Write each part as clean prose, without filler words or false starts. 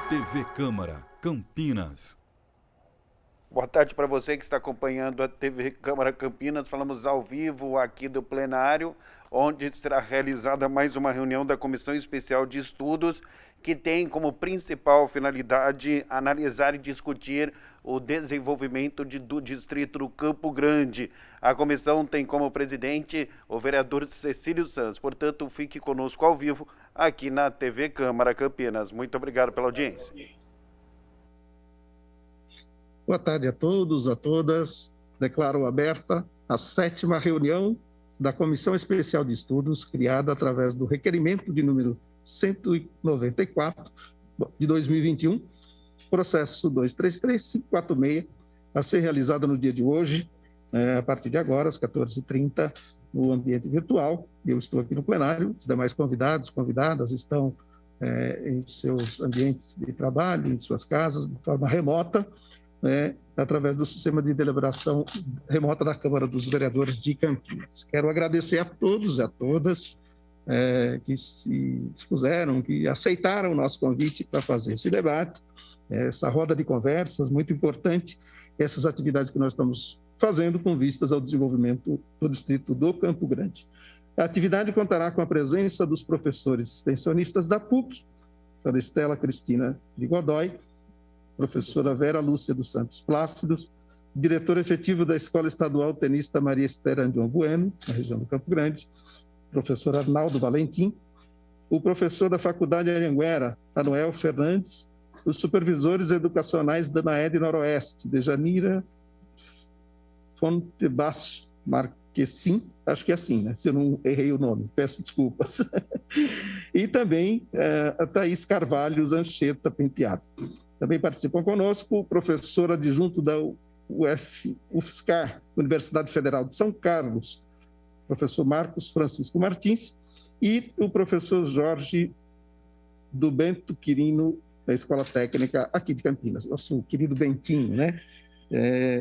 TV Câmara, Campinas. Boa tarde para você que está acompanhando a TV Câmara Campinas. Falamos ao vivo aqui do plenário, onde será realizada mais uma reunião da Comissão Especial de Estudos, que tem como principal finalidade analisar e discutir o desenvolvimento do distrito do Campo Grande. A comissão tem como presidente o vereador Cecílio Santos. Portanto, fique conosco ao vivo aqui na TV Câmara Campinas. Muito obrigado pela audiência. Boa tarde a todos, a todas. Declaro aberta a 7ª reunião da Comissão Especial de Estudos, criada através do requerimento de número 194 de 2021, processo 233546, a ser realizada no dia de hoje, a partir de agora, às 14h30, no ambiente virtual. Eu estou aqui no plenário, os demais convidados, convidadas estão em seus ambientes de trabalho, em suas casas, de forma remota, através do sistema de deliberação remota da Câmara dos Vereadores de Campinas. Quero agradecer a todos e a todas que se dispuseram, que aceitaram o nosso convite para fazer esse debate, essa roda de conversas muito importante, essas atividades que nós estamos fazendo com vistas ao desenvolvimento do distrito do Campo Grande. A atividade contará com a presença dos professores extensionistas da PUC, a Estela Cristina de Godoy, professora Vera Lúcia dos Santos Plácidos, diretor efetivo da Escola Estadual Tenista Maria Esther Andion Bueno, na região do Campo Grande, professor Arnaldo Valentim, o professor da Faculdade Anhanguera, Anuel Fernandes, os supervisores educacionais da NAED Noroeste, Dejanira Fontebasso Marquesim, acho que é assim, né? Se eu não errei o nome, peço desculpas. E também a Thaís Carvalho Zancheta Penteado. Também participam conosco o professor adjunto da UFSCar, Universidade Federal de São Carlos, professor Marcos Francisco Martins, e o professor Jorge do Bento Quirino, da Escola Técnica aqui de Campinas, nosso querido Bentinho, né?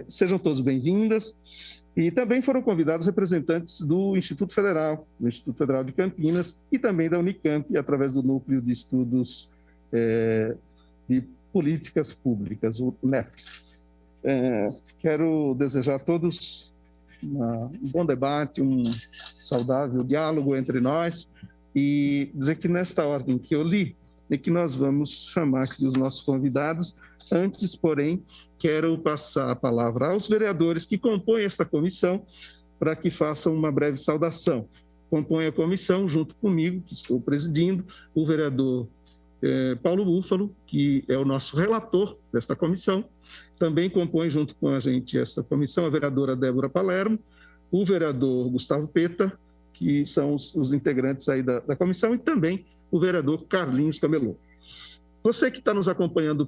Sejam todos bem-vindas. E também foram convidados representantes do Instituto Federal de Campinas e também da Unicamp, através do Núcleo de Estudos de Políticas Públicas, o NEP. Quero desejar a todos um bom debate, um saudável diálogo entre nós e dizer que nesta ordem que eu li é que nós vamos chamar aqui os nossos convidados. Antes, porém, quero passar a palavra aos vereadores que compõem esta comissão para que façam uma breve saudação. Compõe a comissão, junto comigo, que estou presidindo, o vereador Paulo Búfalo, que é o nosso relator desta comissão. Também compõe junto com a gente esta comissão a vereadora Débora Palermo, o vereador Gustavo Peta, que são os integrantes aí da comissão, e também o vereador Carlinhos Camelô. Você que está nos acompanhando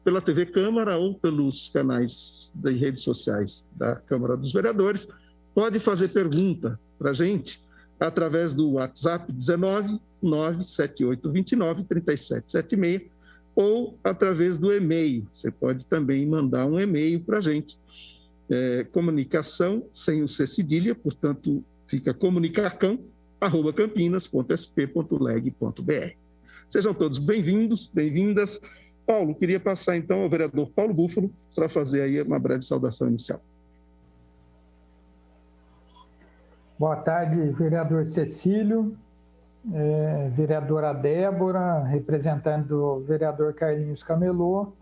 pela TV Câmara ou pelos canais das redes sociais da Câmara dos Vereadores, pode fazer pergunta para a gente através do WhatsApp 19 97829 3776 ou através do e-mail. Você pode também mandar um e-mail para a gente. Comunicação, sem o C cedilha, portanto, fica comunicacão@campinas.sp.leg.br. Sejam todos bem-vindos, bem-vindas. Paulo, queria passar então ao vereador Paulo Búfalo para fazer aí uma breve saudação inicial. Boa tarde, vereador Cecílio, vereadora Débora, representante do vereador Carlinhos Camelô,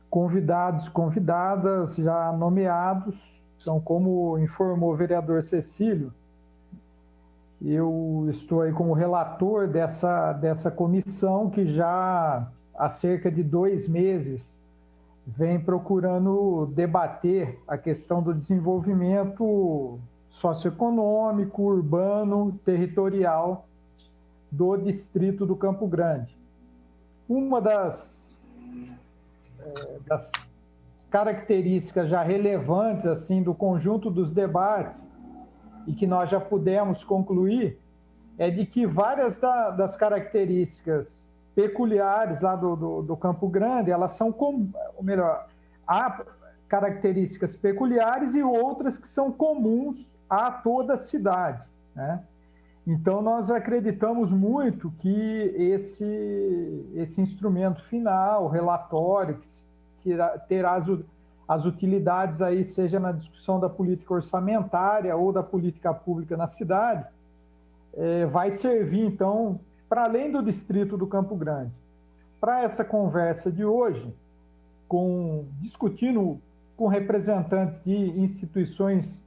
convidados, convidadas já nomeados. Então, como informou o vereador Cecílio, eu estou aí como relator dessa comissão que já há cerca de 2 meses vem procurando debater a questão do desenvolvimento socioeconômico, urbano, territorial do distrito do Campo Grande. Uma das características já relevantes assim do conjunto dos debates e que nós já pudemos concluir é de que várias das características peculiares lá do Campo Grande, elas são, ou melhor, há características peculiares e outras que são comuns a toda a cidade. né? Então, nós acreditamos muito que esse instrumento final, o relatório, que terá as utilidades aí, seja na discussão da política orçamentária ou da política pública na cidade, vai servir, então, para além do distrito do Campo Grande. Para essa conversa de hoje, discutindo com representantes de instituições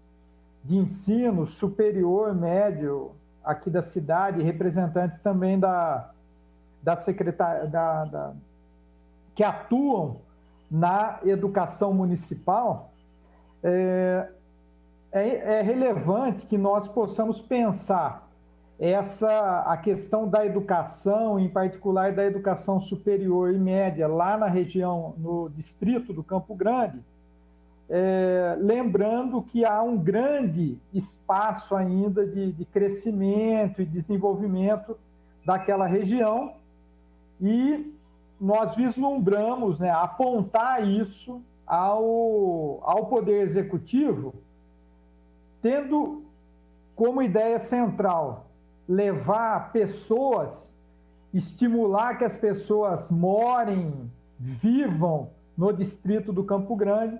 de ensino superior, médio, aqui da cidade, representantes também da secretaria, que atuam na educação municipal, é relevante que nós possamos pensar a questão da educação, em particular da educação superior e média, lá na região, no distrito do Campo Grande, lembrando que há um grande espaço ainda de crescimento e desenvolvimento daquela região, e nós vislumbramos, né, apontar isso ao Poder Executivo, tendo como ideia central levar pessoas, estimular que as pessoas morem, vivam no distrito do Campo Grande,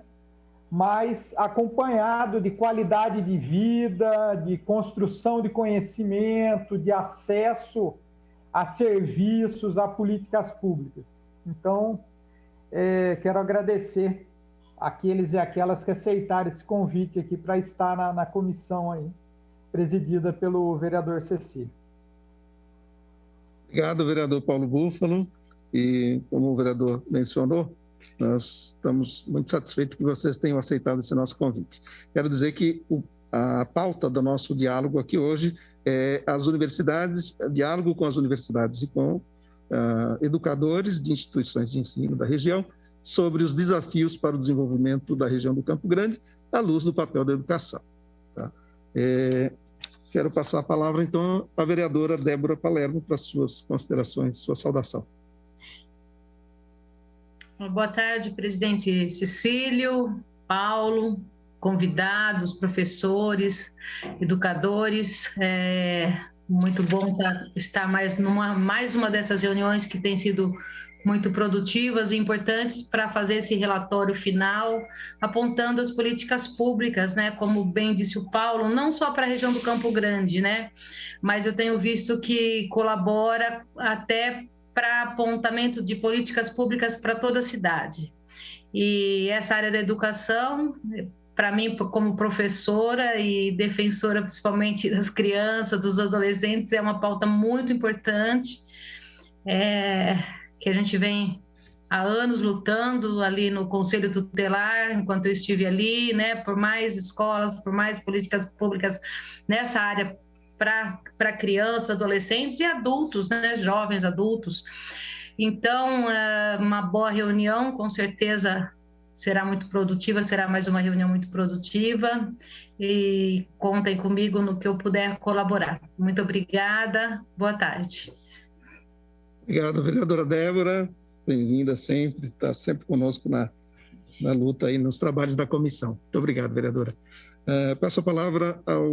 mas acompanhado de qualidade de vida, de construção de conhecimento, de acesso a serviços, a políticas públicas. Então, quero agradecer aqueles e aquelas que aceitaram esse convite aqui para estar na comissão aí, presidida pelo vereador Cecílio. Obrigado, vereador Paulo Búfalo. E, como o vereador mencionou, nós estamos muito satisfeitos que vocês tenham aceitado esse nosso convite. Quero dizer que a pauta do nosso diálogo aqui hoje é as universidades, diálogo com as universidades e com educadores de instituições de ensino da região sobre os desafios para o desenvolvimento da região do Campo Grande, à luz do papel da educação. Tá? Quero passar a palavra, então, à vereadora Débora Palermo para suas considerações, sua saudação. Boa tarde, presidente Cecílio, Paulo, convidados, professores, educadores. Muito bom estar mais uma dessas reuniões que tem sido muito produtivas e importantes para fazer esse relatório final, apontando as políticas públicas, né? Como bem disse o Paulo, não só para a região do Campo Grande, né? Mas eu tenho visto que colabora até para apontamento de políticas públicas para toda a cidade. E essa área da educação, para mim, como professora e defensora principalmente das crianças, dos adolescentes, é uma pauta muito importante, que a gente vem há anos lutando ali no Conselho Tutelar, enquanto eu estive ali, né, por mais escolas, por mais políticas públicas nessa área para crianças, adolescentes e adultos, né, jovens adultos. Então, uma boa reunião, com certeza será muito produtiva, será mais uma reunião muito produtiva, e contem comigo no que eu puder colaborar. Muito obrigada, boa tarde. Obrigado, vereadora Débora, bem-vinda sempre, está sempre conosco na luta aí, nos trabalhos da comissão. Muito obrigado, vereadora. Passo a palavra ao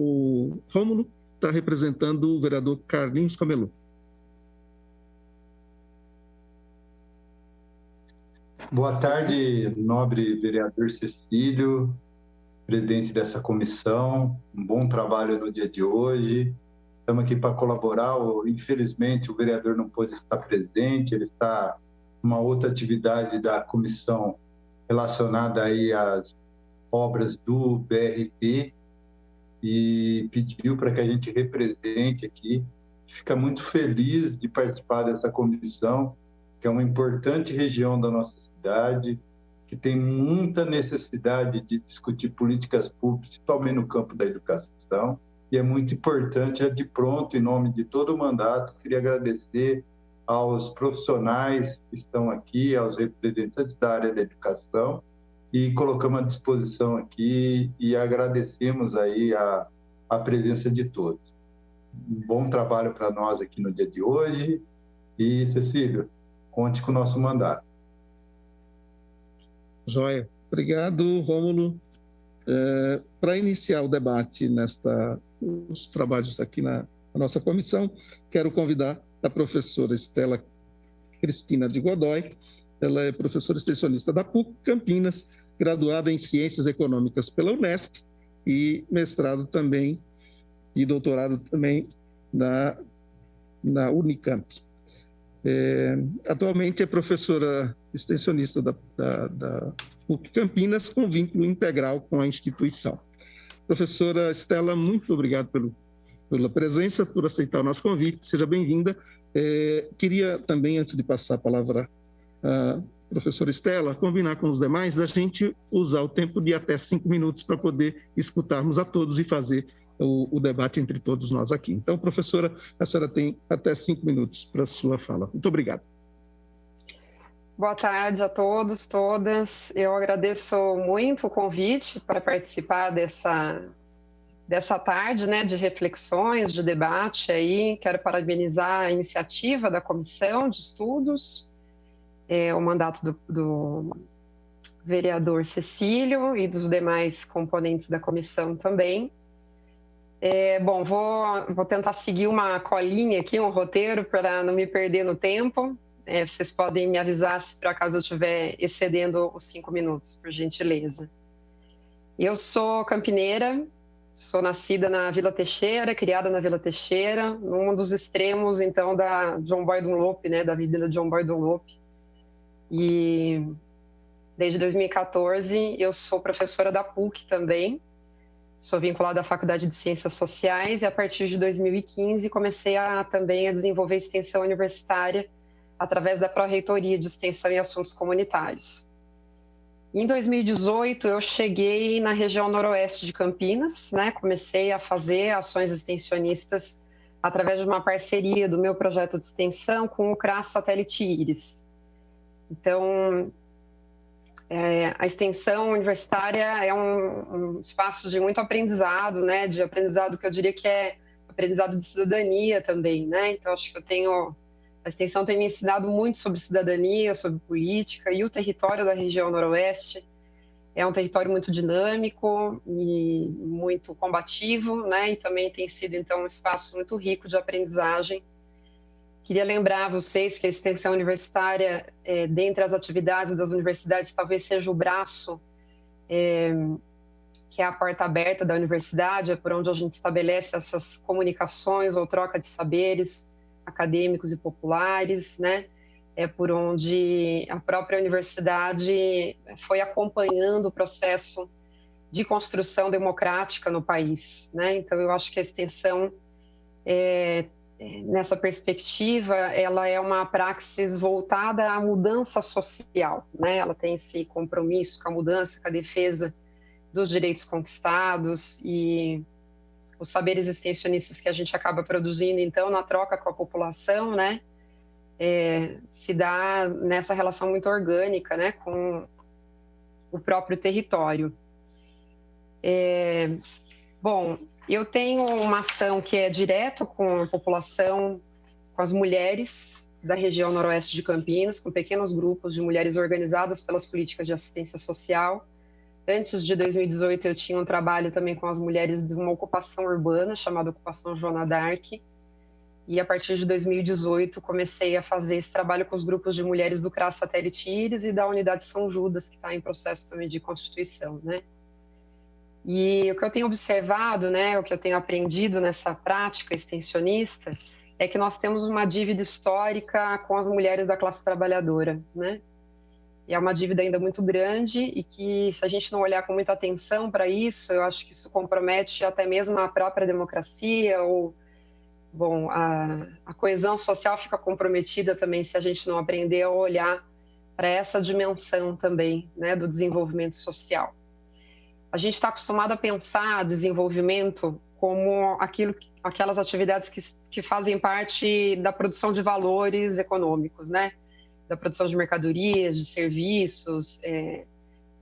Rômulo, que está representando o vereador Carlinhos Camelu. Boa tarde, nobre vereador Cecílio, presidente dessa comissão. Um bom trabalho no dia de hoje. Estamos aqui para colaborar. Infelizmente, o vereador não pôde estar presente, ele está em uma outra atividade da comissão relacionada aí às obras do BRT e pediu para que a gente represente aqui. Fica muito feliz de participar dessa comissão, que é uma importante região da nossa cidade, que tem muita necessidade de discutir políticas públicas, principalmente no campo da educação, e é muito importante, de pronto, em nome de todo o mandato, queria agradecer aos profissionais que estão aqui, aos representantes da área da educação, e colocamos à disposição aqui e agradecemos aí a presença de todos. Um bom trabalho para nós aqui no dia de hoje, e, Cecílio, conte com o nosso mandato. Joia. Obrigado, Rômulo. Para iniciar o debate os trabalhos aqui na nossa comissão, quero convidar a professora Estela Cristina de Godoy. Ela é professora extensionista da PUC Campinas, graduada em Ciências Econômicas pela Unesp e mestrado também e doutorado também na Unicamp. Atualmente é professora extensionista da PUC Campinas, com vínculo integral com a instituição. Professora Estela, muito obrigado pela presença, por aceitar o nosso convite. Seja bem-vinda. Queria também, antes de passar a palavra à professora Estela, combinar com os demais da gente usar o tempo de até 5 minutos para poder escutarmos a todos e fazer o debate entre todos nós aqui. Então, professora, a senhora tem até 5 minutos para a sua fala. Muito obrigado. Boa tarde a todos, todas. Eu agradeço muito o convite para participar dessa tarde, né, de reflexões, de debate aí. Quero parabenizar a iniciativa da Comissão de Estudos, o mandato do vereador Cecílio e dos demais componentes da comissão também. Bom, vou tentar seguir uma colinha aqui, um roteiro, para não me perder no tempo. Vocês podem me avisar se por acaso eu estiver excedendo os 5 minutos, por gentileza. Eu sou campineira, sou nascida na Vila Teixeira, criada na Vila Teixeira, num dos extremos, então, da John Boy Dunlop, né, da Avenida John Boy Dunlop. E desde 2014 eu sou professora da PUC também, sou vinculada à Faculdade de Ciências Sociais e a partir de 2015 comecei também a desenvolver extensão universitária através da Pró-Reitoria de Extensão e Assuntos Comunitários. Em 2018 eu cheguei na região noroeste de Campinas, né? Comecei a fazer ações extensionistas através de uma parceria do meu projeto de extensão com o CRAS Satélite Íris. Então, a extensão universitária é um espaço de muito aprendizado, né? De aprendizado que eu diria que é aprendizado de cidadania também, né? Então, acho que a extensão tem me ensinado muito sobre cidadania, sobre política, e o território da região noroeste é um território muito dinâmico e muito combativo, né? E também tem sido, então, um espaço muito rico de aprendizagem. Queria lembrar vocês que a extensão universitária, dentre as atividades das universidades, talvez seja o braço, que é a porta aberta da universidade, é por onde a gente estabelece essas comunicações ou troca de saberes acadêmicos e populares, né? É por onde a própria universidade foi acompanhando o processo de construção democrática no país, né? Então, eu acho que a extensão, nessa perspectiva, ela é uma praxis voltada à mudança social, né? Ela tem esse compromisso com a mudança, com a defesa dos direitos conquistados e os saberes extensionistas que a gente acaba produzindo, então, na troca com a população, né? Se dá nessa relação muito orgânica, né? Com o próprio território. Bom, eu tenho uma ação que é direto com a população, com as mulheres da região noroeste de Campinas, com pequenos grupos de mulheres organizadas pelas políticas de assistência social. Antes de 2018, eu tinha um trabalho também com as mulheres de uma ocupação urbana, chamada Ocupação Joana d'Arc. E a partir de 2018, comecei a fazer esse trabalho com os grupos de mulheres do CRAS Satélite Íris e da Unidade São Judas, que está em processo também de constituição, né? E o que eu tenho observado, né, o que eu tenho aprendido nessa prática extensionista, é que nós temos uma dívida histórica com as mulheres da classe trabalhadora, né? E é uma dívida ainda muito grande e que, se a gente não olhar com muita atenção para isso, eu acho que isso compromete até mesmo a própria democracia ou, bom, a coesão social fica comprometida também se a gente não aprender a olhar para essa dimensão também, né, do desenvolvimento social. A gente está acostumado a pensar desenvolvimento como aquelas atividades que fazem parte da produção de valores econômicos, né? Da produção de mercadorias, de serviços,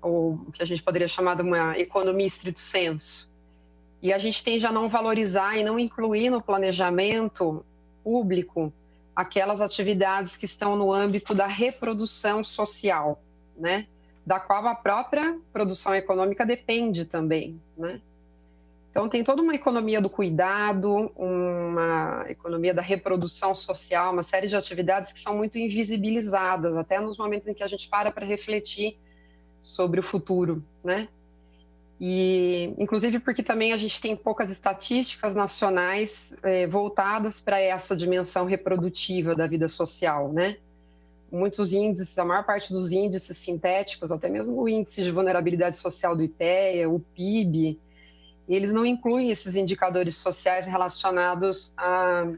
ou o que a gente poderia chamar de uma economia estrito sensu. E a gente tende a não valorizar e não incluir no planejamento público aquelas atividades que estão no âmbito da reprodução social, né? da qual a própria produção econômica depende também, né? Então, tem toda uma economia do cuidado, uma economia da reprodução social, uma série de atividades que são muito invisibilizadas, até nos momentos em que a gente para refletir sobre o futuro, né? E, inclusive, porque também a gente tem poucas estatísticas nacionais voltadas para essa dimensão reprodutiva da vida social, né? Muitos índices, a maior parte dos índices sintéticos, até mesmo o índice de vulnerabilidade social do IPEA, o PIB, eles não incluem esses indicadores sociais relacionados à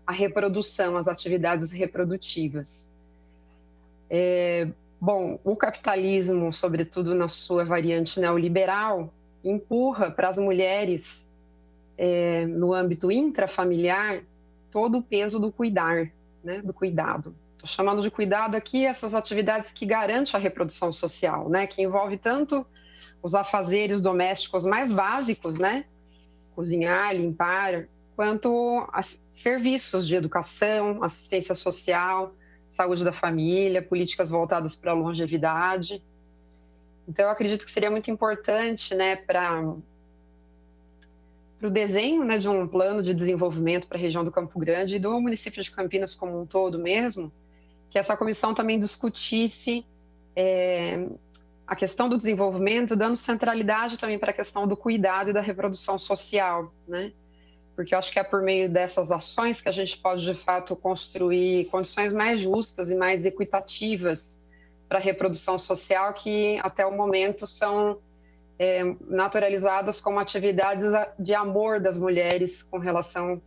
reprodução, às atividades reprodutivas. Bom, o capitalismo, sobretudo na sua variante neoliberal, empurra para as mulheres, no âmbito intrafamiliar, todo o peso do cuidar, né, do cuidado. Estou chamando de cuidado aqui essas atividades que garantem a reprodução social, né, que envolve tanto os afazeres domésticos mais básicos, né, cozinhar, limpar, quanto serviços de educação, assistência social, saúde da família, políticas voltadas para a longevidade. Então, eu acredito que seria muito importante, né, para o desenho, né, de um plano de desenvolvimento para a região do Campo Grande e do município de Campinas como um todo mesmo, que essa comissão também discutisse a questão do desenvolvimento, dando centralidade também para a questão do cuidado e da reprodução social, né? Porque eu acho que é por meio dessas ações que a gente pode, de fato, construir condições mais justas e mais equitativas para a reprodução social, que até o momento são naturalizadas como atividades de amor das mulheres com relação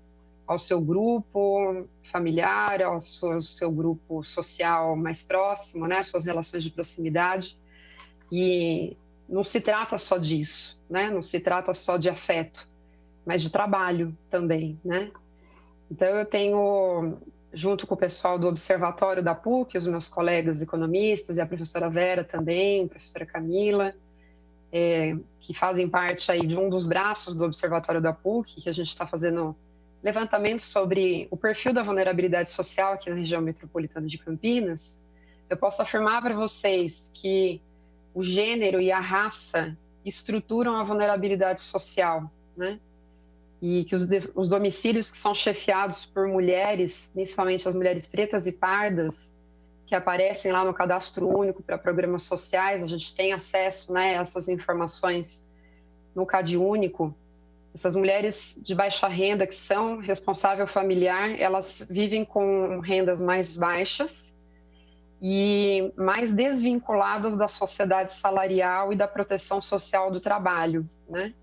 ao seu grupo familiar, ao seu grupo social mais próximo, né? Suas relações de proximidade. E não se trata só disso, né? Não se trata só de afeto, mas de trabalho também, né? Então, eu tenho, junto com o pessoal do Observatório da PUC, os meus colegas economistas e a professora Vera também, a professora Camila, que fazem parte aí de um dos braços do Observatório da PUC, que a gente está fazendo levantamento sobre o perfil da vulnerabilidade social aqui na região metropolitana de Campinas. Eu posso afirmar para vocês que o gênero e a raça estruturam a vulnerabilidade social, né? E que os domicílios que são chefiados por mulheres, principalmente as mulheres pretas e pardas, que aparecem lá no Cadastro Único para programas sociais, a gente tem acesso, né, a essas informações no CAD Único. Essas mulheres de baixa renda que são responsável familiar, elas vivem com rendas mais baixas e mais desvinculadas da sociedade salarial e da proteção social do trabalho, né?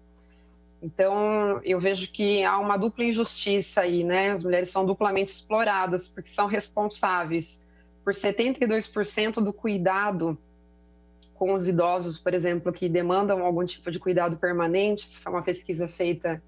Então, eu vejo que há uma dupla injustiça aí, né? As mulheres são duplamente exploradas, porque são responsáveis por 72% do cuidado com os idosos, por exemplo, que demandam algum tipo de cuidado permanente. Isso foi uma pesquisa feita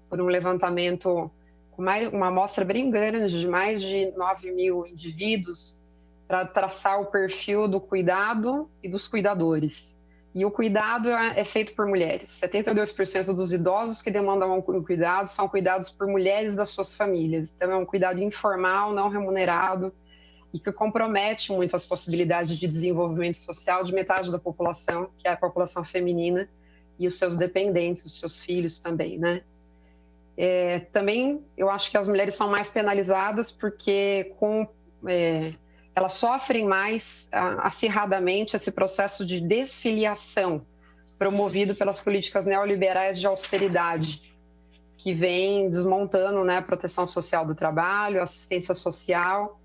por um levantamento com uma amostra bem grande, de mais de 9 mil indivíduos, para traçar o perfil do cuidado e dos cuidadores. E o cuidado é feito por mulheres. 72% dos idosos que demandam um cuidado são cuidados por mulheres das suas famílias. Então, é um cuidado informal, não remunerado, e que compromete muito as possibilidades de desenvolvimento social de metade da população, que é a população feminina, e os seus dependentes, os seus filhos também, né? Também, eu acho que as mulheres são mais penalizadas porque elas sofrem mais acirradamente esse processo de desfiliação promovido pelas políticas neoliberais de austeridade, que vem desmontando, né, a proteção social do trabalho, a assistência social,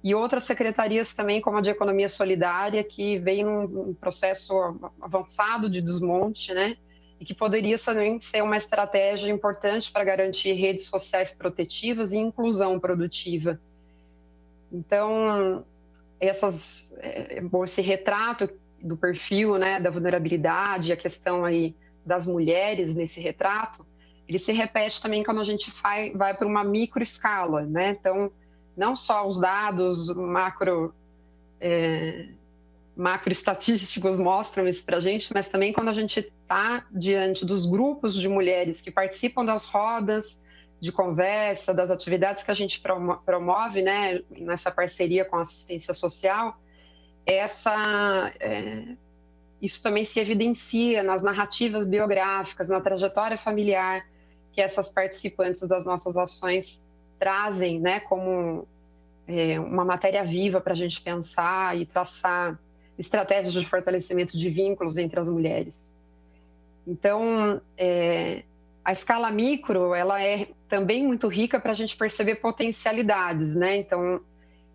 e outras secretarias também, como a de Economia Solidária, que vem num processo avançado de desmonte, né, e que poderia também ser uma estratégia importante para garantir redes sociais protetivas e inclusão produtiva. Então, esse retrato do perfil, né, da vulnerabilidade, a questão aí das mulheres nesse retrato, ele se repete também quando a gente vai para uma microescala, né? Então, não só os dados macroestatísticos mostram isso para a gente, mas também quando a gente está diante dos grupos de mulheres que participam das rodas de conversa, das atividades que a gente promove, né, nessa parceria com a assistência social, isso também se evidencia nas narrativas biográficas, na trajetória familiar que essas participantes das nossas ações trazem, né, como uma matéria viva para a gente pensar e traçar estratégias de fortalecimento de vínculos entre as mulheres. Então, a escala micro, ela é também muito rica para a gente perceber potencialidades, né? Então,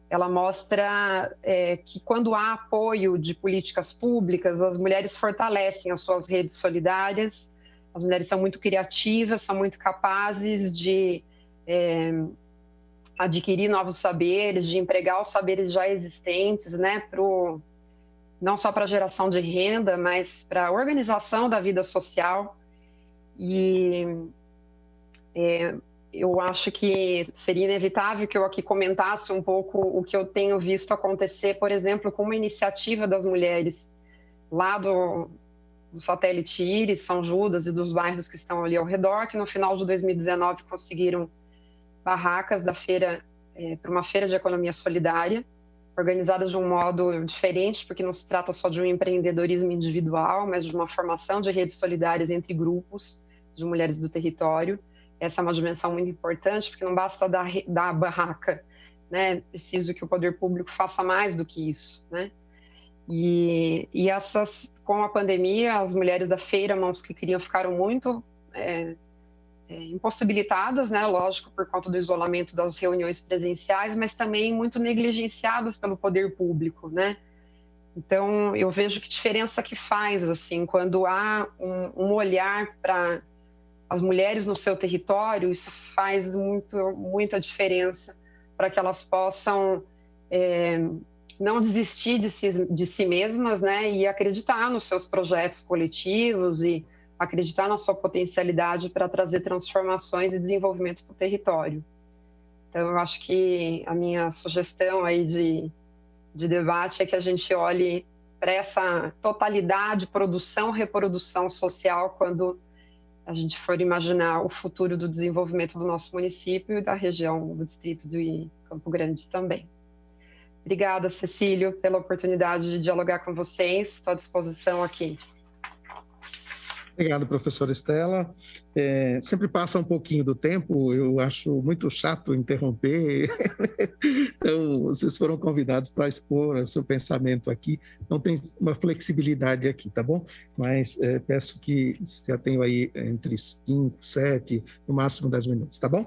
ela mostra que quando há apoio de políticas públicas, as mulheres fortalecem as suas redes solidárias, as mulheres são muito criativas, são muito capazes de adquirir novos saberes, de empregar os saberes já existentes, né, não só para a geração de renda, mas para a organização da vida social. E eu acho que seria inevitável que eu aqui comentasse um pouco o que eu tenho visto acontecer, por exemplo, com uma iniciativa das mulheres lá do satélite Íris, São Judas e dos bairros que estão ali ao redor, que no final de 2019 conseguiram barracas da feira para uma feira de economia solidária, organizada de um modo diferente, porque não se trata só de um empreendedorismo individual, mas de uma formação de redes solidárias entre grupos de mulheres do território. Essa é uma dimensão muito importante, porque não basta dar a barraca, né? Preciso que o poder público faça mais do que isso, né? E com a pandemia, as mulheres da feira Mãos que Criam ficaram muito impossibilitadas, né? Lógico, por conta do isolamento das reuniões presenciais, mas também muito negligenciadas pelo poder público, né? Então, eu vejo que diferença que faz, assim, quando há um olhar para as mulheres no seu território, isso faz muita diferença para que elas possam não desistir de si mesmas, né, e acreditar nos seus projetos coletivos e acreditar na sua potencialidade para trazer transformações e desenvolvimento para o território. Então, eu acho que a minha sugestão aí de debate é que a gente olhe para essa totalidade, produção, reprodução social, quando a gente for imaginar o futuro do desenvolvimento do nosso município e da região do distrito de Campo Grande também. Obrigada, Cecílio, pela oportunidade de dialogar com vocês. Estou à disposição aqui. Obrigado, professora Estela. Sempre passa um pouquinho do tempo, eu acho muito chato interromper. Então, vocês foram convidados para expor o seu pensamento aqui. Não tem uma flexibilidade aqui, tá bom? Mas peço que já tenham aí entre 5, 7, no máximo 10 minutos, tá bom?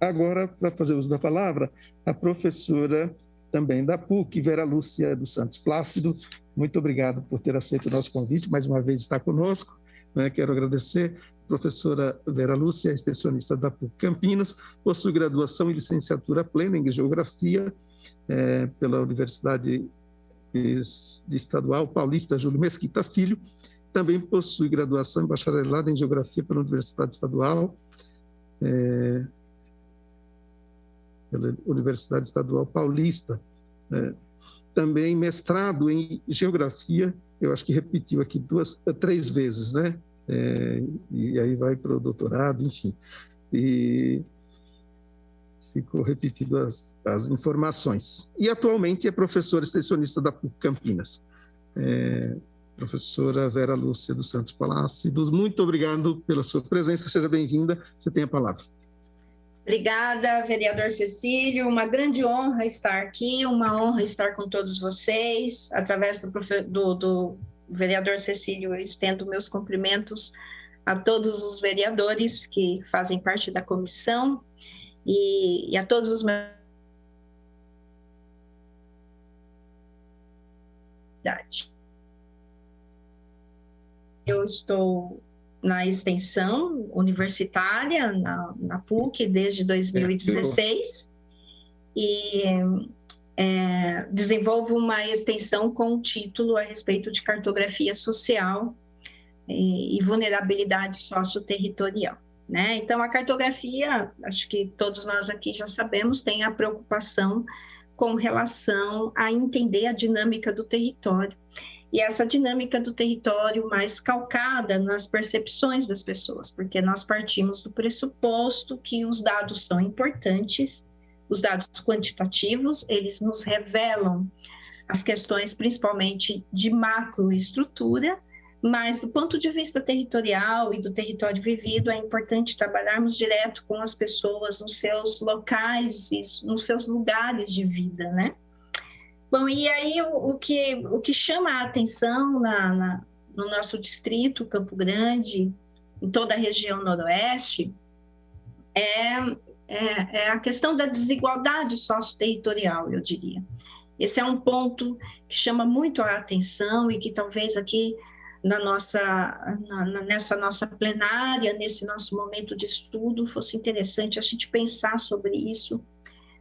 Agora, para fazer uso da palavra, a professora também da PUC, Vera Lúcia dos Santos Plácido. Muito obrigado por ter aceito o nosso convite, mais uma vez está conosco, né? Quero agradecer. Professora Vera Lúcia, extensionista da PUC Campinas, possui graduação e licenciatura plena em Geografia pela Universidade Estadual Paulista Júlio Mesquita Filho. Também possui graduação em bacharelado em Geografia pela Universidade Estadual pela Universidade Estadual Paulista. Também mestrado em Geografia, eu acho que repetiu aqui 3 vezes, né? E aí vai para o doutorado, enfim. E ficou repetido as informações. E atualmente é professora extensionista da PUC Campinas. Professora Vera Lúcia dos Santos Plácido, muito obrigado pela sua presença, seja bem-vinda, você tem a palavra. Obrigada, vereador Cecílio, uma grande honra estar aqui, uma honra estar com todos vocês. Através do vereador Cecílio, eu estendo meus cumprimentos a todos os vereadores que fazem parte da comissão e a todos os meus... Eu estou na extensão universitária, na PUC, desde 2016, e desenvolvo uma extensão com o título a respeito de cartografia social e vulnerabilidade socioterritorial, né? Então, a cartografia, acho que todos nós aqui já sabemos, tem a preocupação com relação a entender a dinâmica do território. E essa dinâmica do território mais calcada nas percepções das pessoas, porque nós partimos do pressuposto que os dados são importantes, os dados quantitativos, eles nos revelam as questões principalmente de macroestrutura, mas do ponto de vista territorial e do território vivido, é importante trabalharmos direto com as pessoas nos seus locais, nos seus lugares de vida, né? Bom, e aí o que chama a atenção no nosso distrito, Campo Grande, em toda a região noroeste, é a questão da desigualdade socioterritorial, eu diria. Esse é um ponto que chama muito a atenção e que talvez aqui nessa nossa plenária, nesse nosso momento de estudo, fosse interessante a gente pensar sobre isso,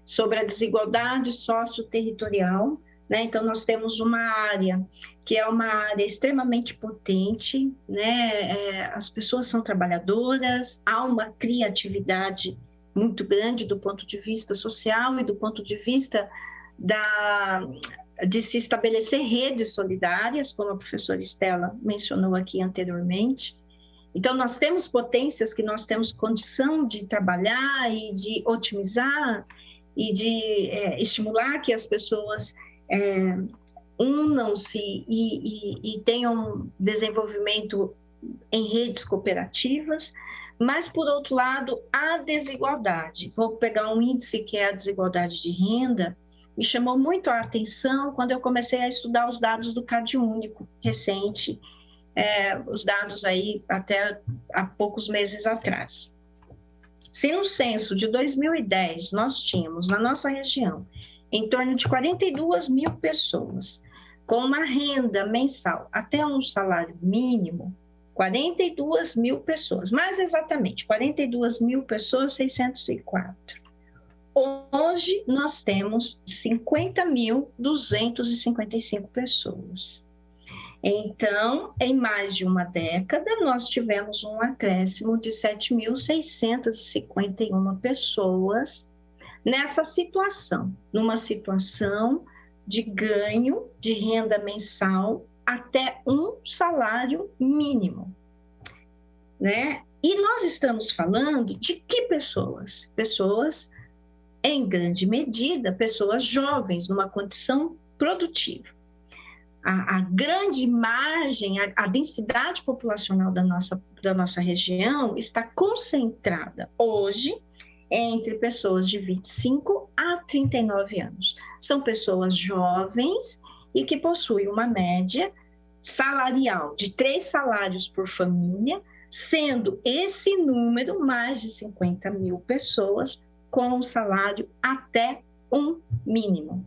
sobre a desigualdade socioterritorial, né? Então, nós temos uma área que é uma área extremamente potente, né? As pessoas são trabalhadoras, há uma criatividade muito grande do ponto de vista social e do ponto de vista de se estabelecer redes solidárias, como a professora Estela mencionou aqui anteriormente. Então, nós temos potências que nós temos condição de trabalhar e de otimizar e de estimular que as pessoas unam-se e tenham desenvolvimento em redes cooperativas, mas, por outro lado, a desigualdade. Vou pegar um índice que é a desigualdade de renda, me chamou muito a atenção quando eu comecei a estudar os dados do CadÚnico recente, os dados aí até há poucos meses atrás. Se no censo de 2010 nós tínhamos na nossa região em torno de 42 mil pessoas com uma renda mensal até um salário mínimo, 42 mil pessoas, mais exatamente, 42 mil pessoas, 604. Hoje, nós temos 50.255 pessoas. Então, em mais de uma década, nós tivemos um acréscimo de 7.651 pessoas nessa situação, numa situação de ganho de renda mensal até um salário mínimo, né? E nós estamos falando de que pessoas? Pessoas, em grande medida, pessoas jovens, numa condição produtiva. A grande margem, a densidade populacional da nossa região está concentrada hoje entre pessoas de 25 a 39 anos. São pessoas jovens e que possuem uma média salarial de 3 salários por família, sendo esse número mais de 50 mil pessoas com um salário até um mínimo.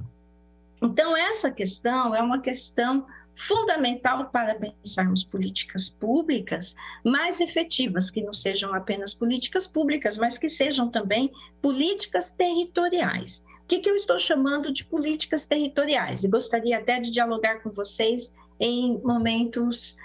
Então, essa questão é uma questão fundamental para pensarmos políticas públicas mais efetivas, que não sejam apenas políticas públicas, mas que sejam também políticas territoriais. O que eu estou chamando de políticas territoriais? E gostaria até de dialogar com vocês em momentos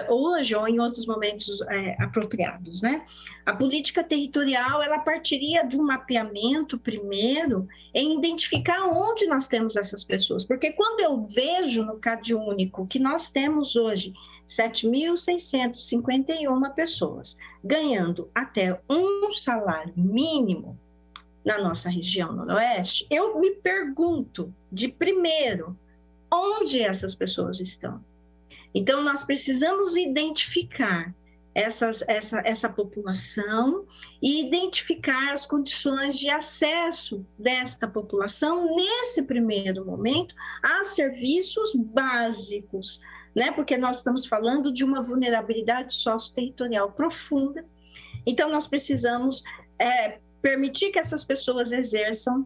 hoje ou em outros momentos apropriados, né? A política territorial, ela partiria de um mapeamento primeiro em identificar onde nós temos essas pessoas, porque quando eu vejo no CadÚnico que nós temos hoje 7.651 pessoas ganhando até um salário mínimo na nossa região noroeste, eu me pergunto, de primeiro, onde essas pessoas estão? Então, nós precisamos identificar essa população e identificar as condições de acesso desta população, nesse primeiro momento, a serviços básicos, né? Porque nós estamos falando de uma vulnerabilidade socioterritorial profunda. Então, nós precisamos permitir que essas pessoas exerçam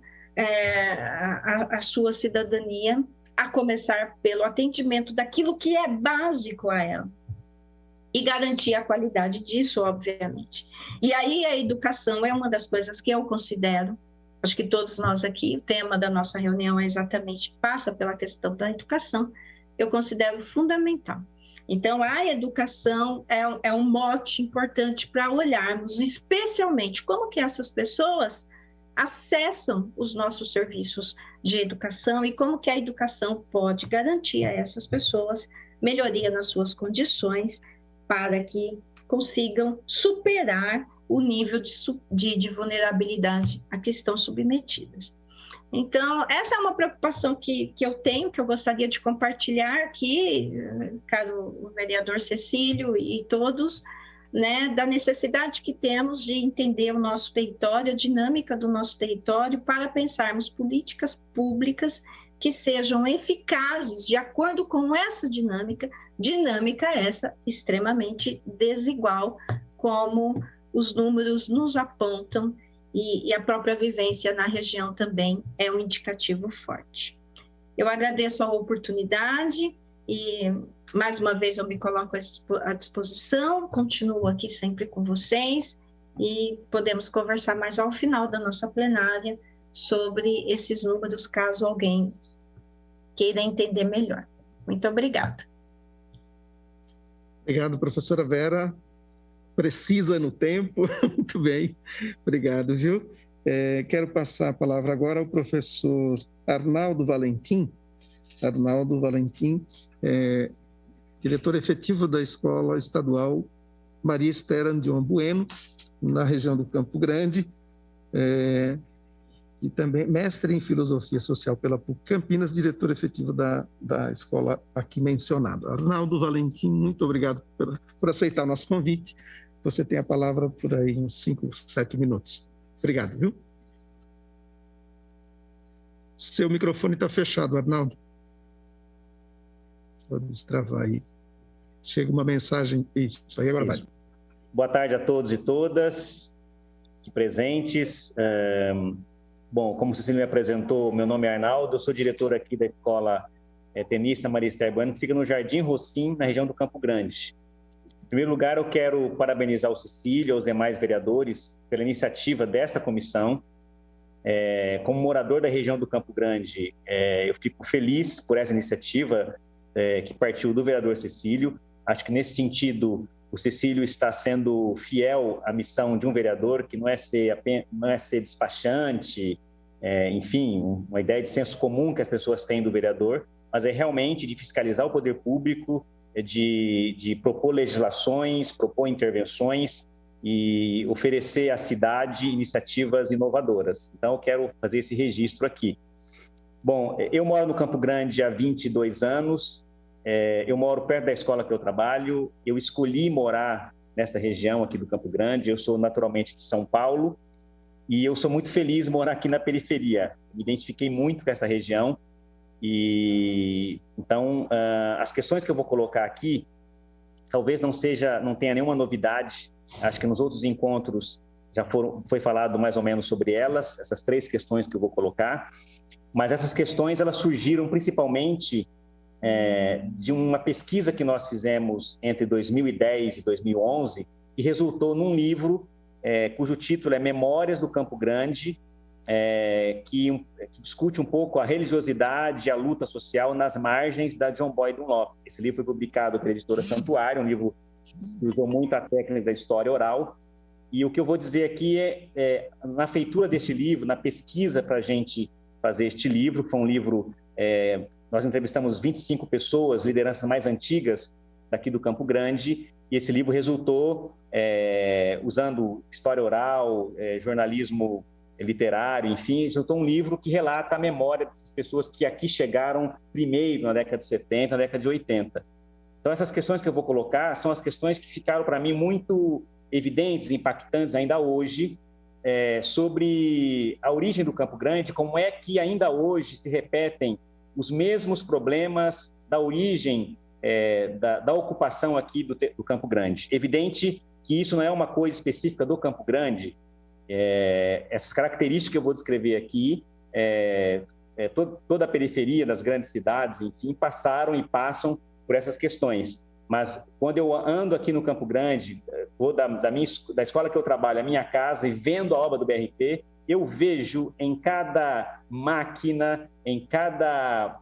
a sua cidadania, a começar pelo atendimento daquilo que é básico a ela e garantir a qualidade disso, obviamente. E aí a educação é uma das coisas que eu considero, acho que todos nós aqui, o tema da nossa reunião passa pela questão da educação, eu considero fundamental. Então, a educação é um mote importante para olharmos, especialmente, como que essas pessoas acessam os nossos serviços de educação e como que a educação pode garantir a essas pessoas melhoria nas suas condições para que consigam superar o nível de vulnerabilidade a que estão submetidas. Então, essa é uma preocupação que eu tenho, que eu gostaria de compartilhar aqui, caro o vereador Cecílio e todos, né, da necessidade que temos de entender o nosso território, a dinâmica do nosso território, para pensarmos políticas públicas que sejam eficazes de acordo com essa dinâmica essa extremamente desigual, como os números nos apontam, e a própria vivência na região também é um indicativo forte. Eu agradeço a oportunidade e, mais uma vez, eu me coloco à disposição, continuo aqui sempre com vocês e podemos conversar mais ao final da nossa plenária sobre esses números, caso alguém queira entender melhor. Muito obrigada. Obrigado, professora Vera. Precisa no tempo. Muito bem. Obrigado, viu? Quero passar a palavra agora ao professor Arnaldo Valentim. Arnaldo Valentim, diretor efetivo da Escola Estadual Maria Esther Andion Bueno, na região do Campo Grande, e também mestre em Filosofia Social pela PUC Campinas, diretor efetivo da escola aqui mencionada. Arnaldo Valentim, muito obrigado por aceitar o nosso convite. Você tem a palavra por aí uns 5, 7 minutos. Obrigado, viu? Seu microfone está fechado, Arnaldo. Vou destravar aí. Chega uma mensagem. Isso aí agora vai. Boa tarde a todos e todas aqui presentes. Bom, como o Cecílio me apresentou, meu nome é Arnaldo, eu sou diretor aqui da Escola Tenista Maria Esther Bueno, que fica no Jardim Rocim, na região do Campo Grande. Em primeiro lugar, eu quero parabenizar o Cecílio e os demais vereadores pela iniciativa desta comissão. Como morador da região do Campo Grande, eu fico feliz por essa iniciativa que partiu do vereador Cecílio. Acho que, nesse sentido, o Cecílio está sendo fiel à missão de um vereador, que não é ser despachante, enfim, uma ideia de senso comum que as pessoas têm do vereador, mas é realmente de fiscalizar o poder público, de propor legislações, propor intervenções e oferecer à cidade iniciativas inovadoras. Então, eu quero fazer esse registro aqui. Bom, eu moro no Campo Grande há 22 anos, eu moro perto da escola que eu trabalho, eu escolhi morar nesta região aqui do Campo Grande, eu sou naturalmente de São Paulo e eu sou muito feliz em morar aqui na periferia, me identifiquei muito com esta região. E então as questões que eu vou colocar aqui talvez não tenha nenhuma novidade. Acho que nos outros encontros foi falado mais ou menos sobre elas, essas 3 questões que eu vou colocar, mas essas questões elas surgiram principalmente de uma pesquisa que nós fizemos entre 2010 e 2011 e resultou num livro cujo título é Memórias do Campo Grande, que discute um pouco a religiosidade e a luta social nas margens da John Boyd Dunlop. Esse livro foi publicado pela editora Santuário, um livro que usou muito a técnica da história oral. E o que eu vou dizer aqui na feitura deste livro, na pesquisa para a gente fazer este livro, que foi um livro, nós entrevistamos 25 pessoas, lideranças mais antigas daqui do Campo Grande, e esse livro resultou usando história oral, jornalismo literário, enfim, resultou um livro que relata a memória dessas pessoas que aqui chegaram primeiro na década de 70, na década de 80. Então, essas questões que eu vou colocar são as questões que ficaram para mim muito evidentes, impactantes ainda hoje, sobre a origem do Campo Grande, como é que ainda hoje se repetem os mesmos problemas da origem da ocupação aqui do Campo Grande. Evidente que isso não é uma coisa específica do Campo Grande. Essas características que eu vou descrever aqui, toda a periferia das grandes cidades, enfim, passaram e passam por essas questões. Mas quando eu ando aqui no Campo Grande, vou da escola que eu trabalho, a minha casa, e vendo a obra do BRT, eu vejo em cada máquina, em cada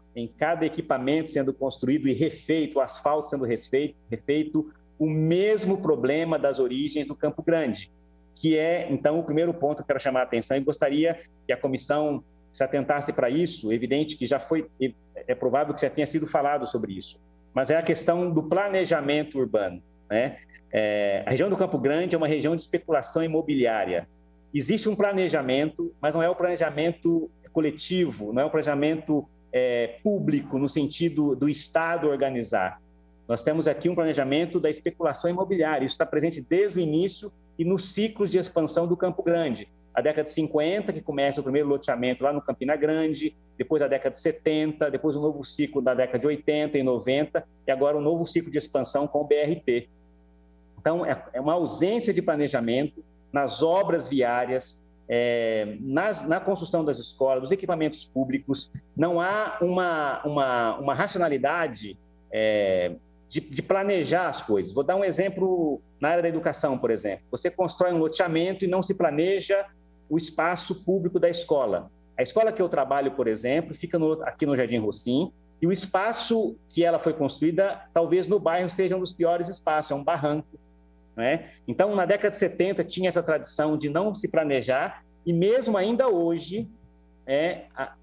equipamento sendo construído e refeito, o asfalto sendo refeito, o mesmo problema das origens do Campo Grande, que é, então, o primeiro ponto que eu quero chamar a atenção, e gostaria que a comissão se atentasse para isso. Evidente que é provável que já tenha sido falado sobre isso, mas é a questão do planejamento urbano, né? A região do Campo Grande é uma região de especulação imobiliária. Existe um planejamento, mas não é o planejamento coletivo, não é um planejamento público, no sentido do Estado organizar. Nós temos aqui um planejamento da especulação imobiliária, isso está presente desde o início e nos ciclos de expansão do Campo Grande. A década de 50, que começa o primeiro loteamento lá no Campina Grande, depois a década de 70, depois o novo ciclo da década de 80 e 90, e agora um novo ciclo de expansão com o BRT. Então, é uma ausência de planejamento nas obras viárias, na construção das escolas, dos equipamentos públicos. Não há uma racionalidade de planejar as coisas. Vou dar um exemplo na área da educação, por exemplo. Você constrói um loteamento e não se planeja o espaço público da escola. A escola que eu trabalho, por exemplo, fica aqui no Jardim Rocim, e o espaço que ela foi construída, talvez no bairro seja um dos piores espaços, é um barranco, né? Então, na década de 70, tinha essa tradição de não se planejar, e mesmo ainda hoje,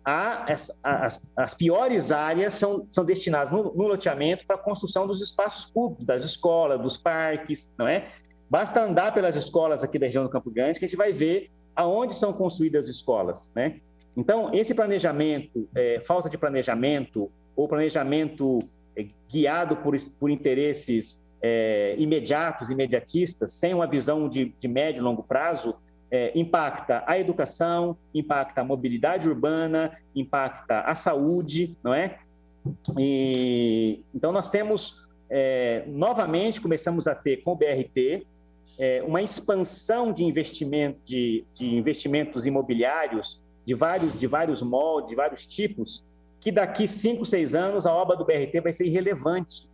as piores áreas são destinadas no loteamento para a construção dos espaços públicos, das escolas, dos parques, não é? Basta andar pelas escolas aqui da região do Campo Grande que a gente vai ver aonde são construídas as escolas, né? Então, esse planejamento, falta de planejamento, ou planejamento guiado por interesses imediatos, imediatistas, sem uma visão de médio e longo prazo, impacta a educação, impacta a mobilidade urbana, impacta a saúde, não é? Então, nós temos, novamente, começamos a ter com o BRT, uma expansão de investimentos imobiliários de vários moldes, de vários tipos, que daqui 5, 6 anos a obra do BRT vai ser irrelevante,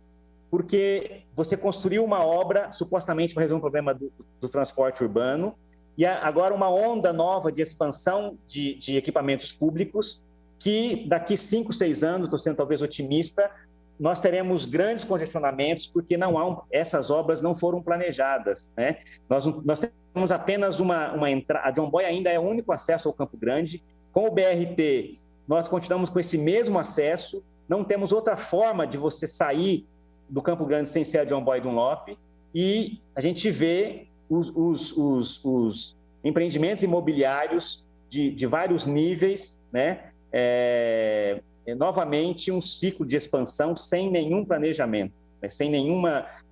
porque você construiu uma obra supostamente para resolver um problema do transporte urbano, e agora uma onda nova de expansão de equipamentos públicos, que daqui 5, 6 anos, estou sendo talvez otimista, nós teremos grandes congestionamentos, porque essas obras não foram planejadas, né? Nós temos apenas uma entrada, a John Boy ainda é o único acesso ao Campo Grande. Com o BRT, nós continuamos com esse mesmo acesso, não temos outra forma de você sair do Campo Grande sem ser a John Boy Dunlop, e a gente vê os empreendimentos imobiliários de vários níveis, né? Novamente um ciclo de expansão sem nenhum planejamento, né? Sem nenhum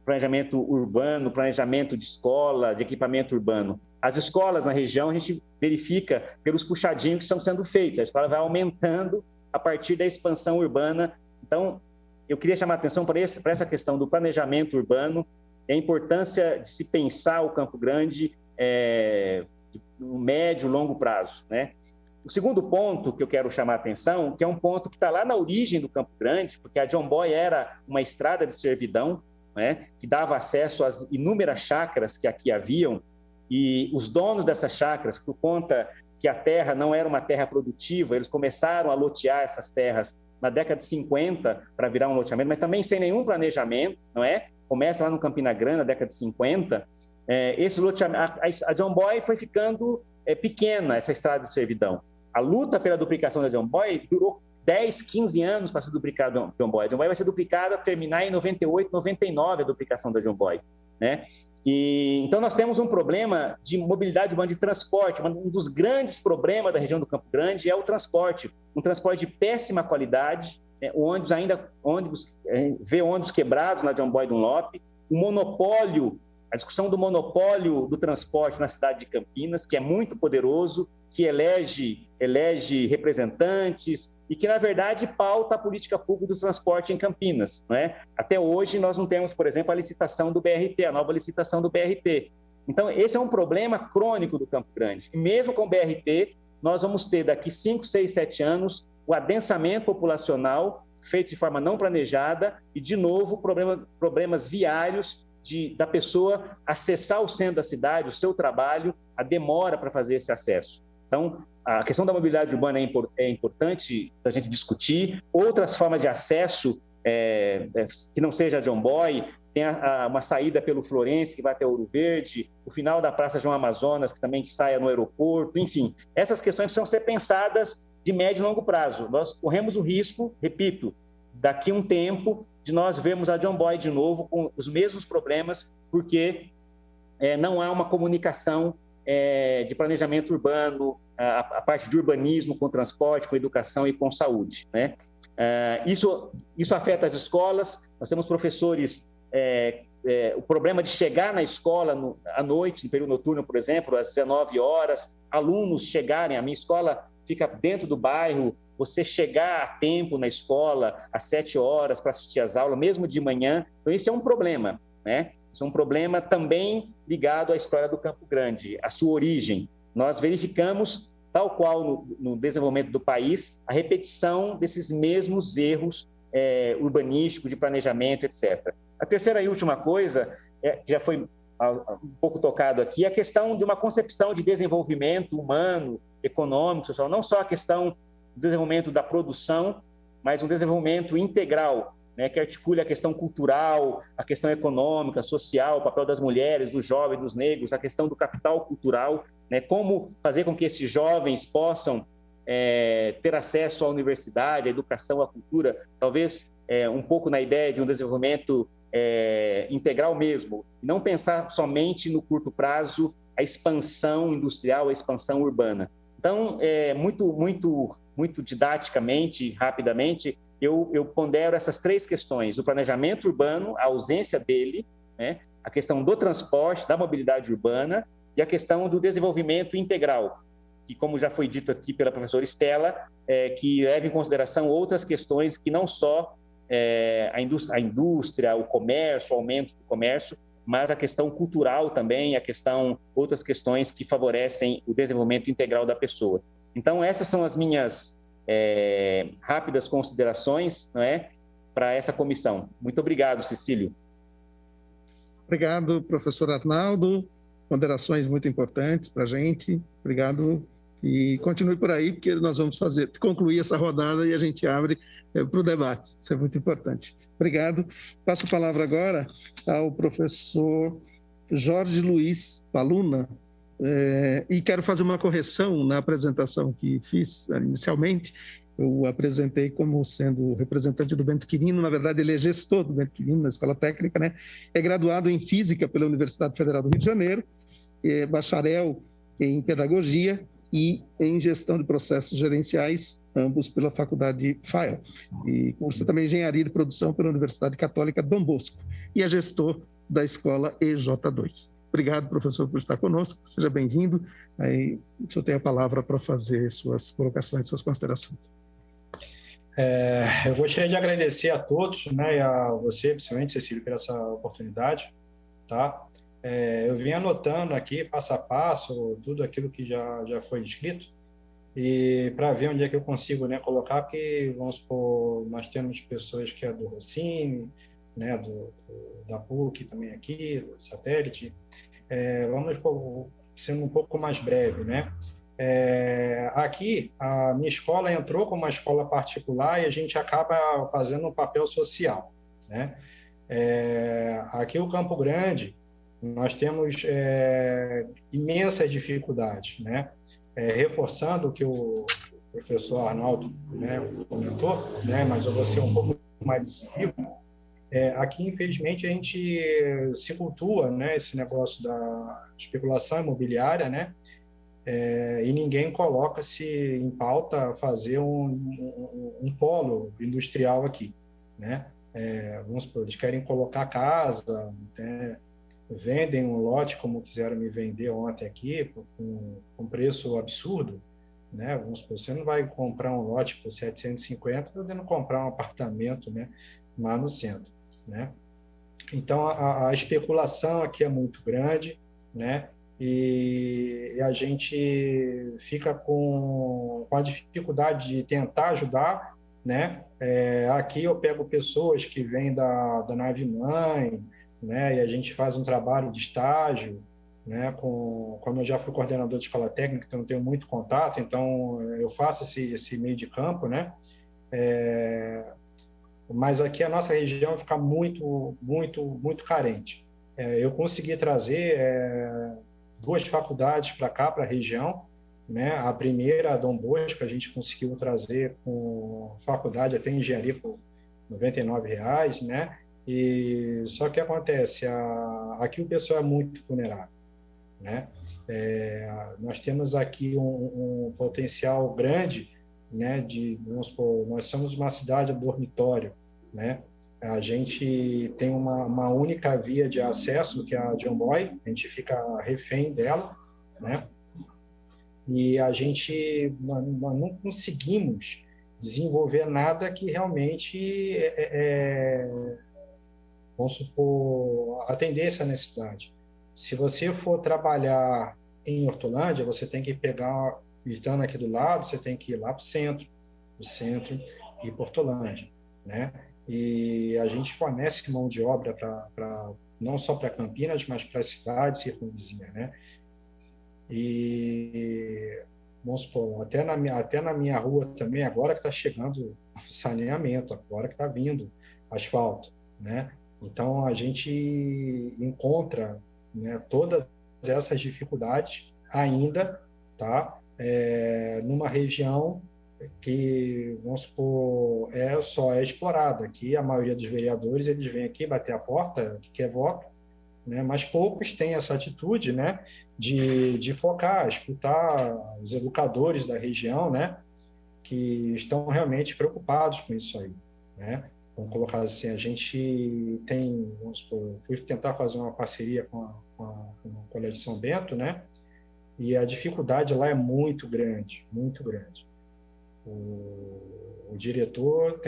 planejamento urbano, planejamento de escola, de equipamento urbano. As escolas na região, a gente verifica pelos puxadinhos que estão sendo feitos, a escola vai aumentando a partir da expansão urbana. Então, eu queria chamar a atenção para essa questão do planejamento urbano, e a importância de se pensar o Campo Grande no médio e longo prazo, né? O segundo ponto que eu quero chamar a atenção, que é um ponto que está lá na origem do Campo Grande, porque a John Boy era uma estrada de servidão, né, que dava acesso às inúmeras chácaras que aqui haviam, e os donos dessas chácaras, por conta que a terra não era uma terra produtiva, eles começaram a lotear essas terras na década de 50 para virar um loteamento, mas também sem nenhum planejamento, não é? Começa lá no Campina Grande, na década de 50. Esse loteamento, a John Boy foi ficando pequena, essa estrada de servidão. A luta pela duplicação da John Boy durou 10, 15 anos para ser duplicada a John Boy. A John Boy vai ser duplicada, terminar em 98, 99 a duplicação da John Boy, né? Então, nós temos um problema de mobilidade urbana, de transporte. Um dos grandes problemas da região do Campo Grande é o transporte. Um transporte de péssima qualidade, vê ônibus quebrados na John Boy Dunlop, o monopólio, a discussão do monopólio do transporte na cidade de Campinas, que é muito poderoso, que elege representantes e que, na verdade, pauta a política pública do transporte em Campinas, não é? Até hoje, nós não temos, por exemplo, a licitação do BRT, a nova licitação do BRT. Então, esse é um problema crônico do Campo Grande. E mesmo com o BRT, nós vamos ter, daqui 5, 6, 7 anos, o adensamento populacional feito de forma não planejada e, de novo, problemas viários da pessoa acessar o centro da cidade, o seu trabalho, a demora para fazer esse acesso. Então, a questão da mobilidade urbana é importante da gente discutir. Outras formas de acesso, que não seja a John Boy, tem uma saída pelo Florense, que vai até Ouro Verde, o final da Praça João Amazonas, que saia no aeroporto, enfim. Essas questões precisam ser pensadas de médio e longo prazo. Nós corremos o risco, repito, daqui a um tempo, de nós vermos a John Boy de novo com os mesmos problemas, porque não há uma comunicação de planejamento urbano, a parte de urbanismo, com transporte, com educação e com saúde, né? Isso afeta as escolas. Nós temos professores, o problema de chegar na escola à noite, no período noturno, por exemplo, às 19 horas, alunos chegarem, a minha escola fica dentro do bairro, você chegar a tempo na escola, às 7 horas, para assistir às aulas, mesmo de manhã. Então, esse é um problema, né? Isso é um problema também ligado à história do Campo Grande, à sua origem. Nós verificamos, tal qual no desenvolvimento do país, a repetição desses mesmos erros urbanísticos, de planejamento, etc. A terceira e última coisa, que já foi um pouco tocado aqui, é a questão de uma concepção de desenvolvimento humano, econômico, social, não só a questão do desenvolvimento da produção, mas um desenvolvimento integral, né, que articule a questão cultural, a questão econômica, social, o papel das mulheres, dos jovens, dos negros, a questão do capital cultural, né, como fazer com que esses jovens possam ter acesso à universidade, à educação, à cultura, talvez um pouco na ideia de um desenvolvimento integral mesmo, não pensar somente no curto prazo a expansão industrial, a expansão urbana. Então, muito didaticamente, rapidamente, eu pondero essas três questões: o planejamento urbano, a ausência dele, né? A questão do transporte, da mobilidade urbana e a questão do desenvolvimento integral, que, como já foi dito aqui pela professora Estela, que leva em consideração outras questões que não só a indústria, o comércio, o aumento do comércio, mas a questão cultural também, outras questões que favorecem o desenvolvimento integral da pessoa. Então, essas são as minhas rápidas considerações, não é, para essa comissão. Muito obrigado, Cecílio. Obrigado, professor Arnaldo. Ponderações muito importantes para a gente. Obrigado. E continue por aí, porque nós vamos concluir essa rodada e a gente abre para o debate. Isso é muito importante. Obrigado. Passo a palavra agora ao professor Jorge Luiz Paluna, e quero fazer uma correção na apresentação que fiz inicialmente. Eu apresentei como sendo representante do Bento Quirino. Na verdade, ele é gestor do Bento Quirino na Escola Técnica, né? É graduado em Física pela Universidade Federal do Rio de Janeiro, é bacharel em Pedagogia e em Gestão de Processos Gerenciais, ambos pela Faculdade FAEL. E cursa também Engenharia de Produção pela Universidade Católica Dom Bosco e é gestor da Escola EJ2. Obrigado, professor, por estar conosco. Seja bem-vindo. Aí, o senhor tem a palavra para fazer suas colocações, suas considerações. Eu gostaria de agradecer a todos, né, e a você, principalmente, Cecílio, por essa oportunidade. Tá? Eu vim anotando aqui, passo a passo, tudo aquilo que já foi escrito, e para ver onde é que eu consigo, né, colocar, porque, vamos supor, nós temos pessoas que é do Rossini, né, da PUC também aqui, do Satélite. Vamos sendo um pouco mais breve, né? Aqui, a minha escola entrou como uma escola particular e a gente acaba fazendo um papel social, né? Aqui, o Campo Grande, nós temos imensas dificuldades, né? Reforçando o que o professor Arnaldo, né, comentou, né, mas eu vou ser um pouco mais incisivo. Aqui, infelizmente, a gente se cultua, né, esse negócio da especulação imobiliária, né, e ninguém coloca-se em pauta fazer um polo industrial aqui, né? Vamos supor, eles querem colocar casa, né, vendem um lote como quiseram me vender ontem aqui, com preço absurdo, né? Vamos supor, você não vai comprar um lote por 750, podendo comprar um apartamento, né, lá no centro, né? Então, a especulação aqui é muito grande, né? E a gente fica com a dificuldade de tentar ajudar, né? Aqui eu pego pessoas que vêm da nave-mãe, né? E a gente faz um trabalho de estágio, né? Como eu já fui coordenador de escola técnica, então eu tenho muito contato, então eu faço esse meio de campo, né? Mas aqui a nossa região fica muito carente. Eu consegui trazer 2 faculdades para cá, para a região, né? A primeira, a Dom Bosco, a gente conseguiu trazer com faculdade até engenharia por R$ 99,00, né? E só que acontece, aqui o pessoal é muito vulnerável, né? Nós temos aqui um potencial grande, né? Vamos supor, nós somos uma cidade dormitório, né? A gente tem uma única via de acesso, que é a John Boy, a gente fica refém dela, né? E a gente não conseguimos desenvolver nada que realmente, vamos supor, atender essa necessidade. Se você for trabalhar em Hortolândia, você tem que pegar, estando aqui do lado, você tem que ir lá para o centro e para Hortolândia, né? E a gente fornece mão de obra não só para Campinas, mas para as cidades circunvizinhas, né? E vamos supor, até na minha rua também, agora que está chegando saneamento, agora que está vindo asfalto, né? Então a gente encontra, né, todas essas dificuldades ainda, tá? Numa região que, vamos supor, só é explorada. Aqui a maioria dos vereadores, eles vêm aqui bater a porta, que quer voto, né? Mas poucos têm essa atitude, né, de focar, escutar os educadores da região, né, que estão realmente preocupados com isso aí, né? Vamos colocar assim, a gente tem, vamos supor, fui tentar fazer uma parceria com o Colégio São Bento, né, e a dificuldade lá é muito grande, muito grande. O diretor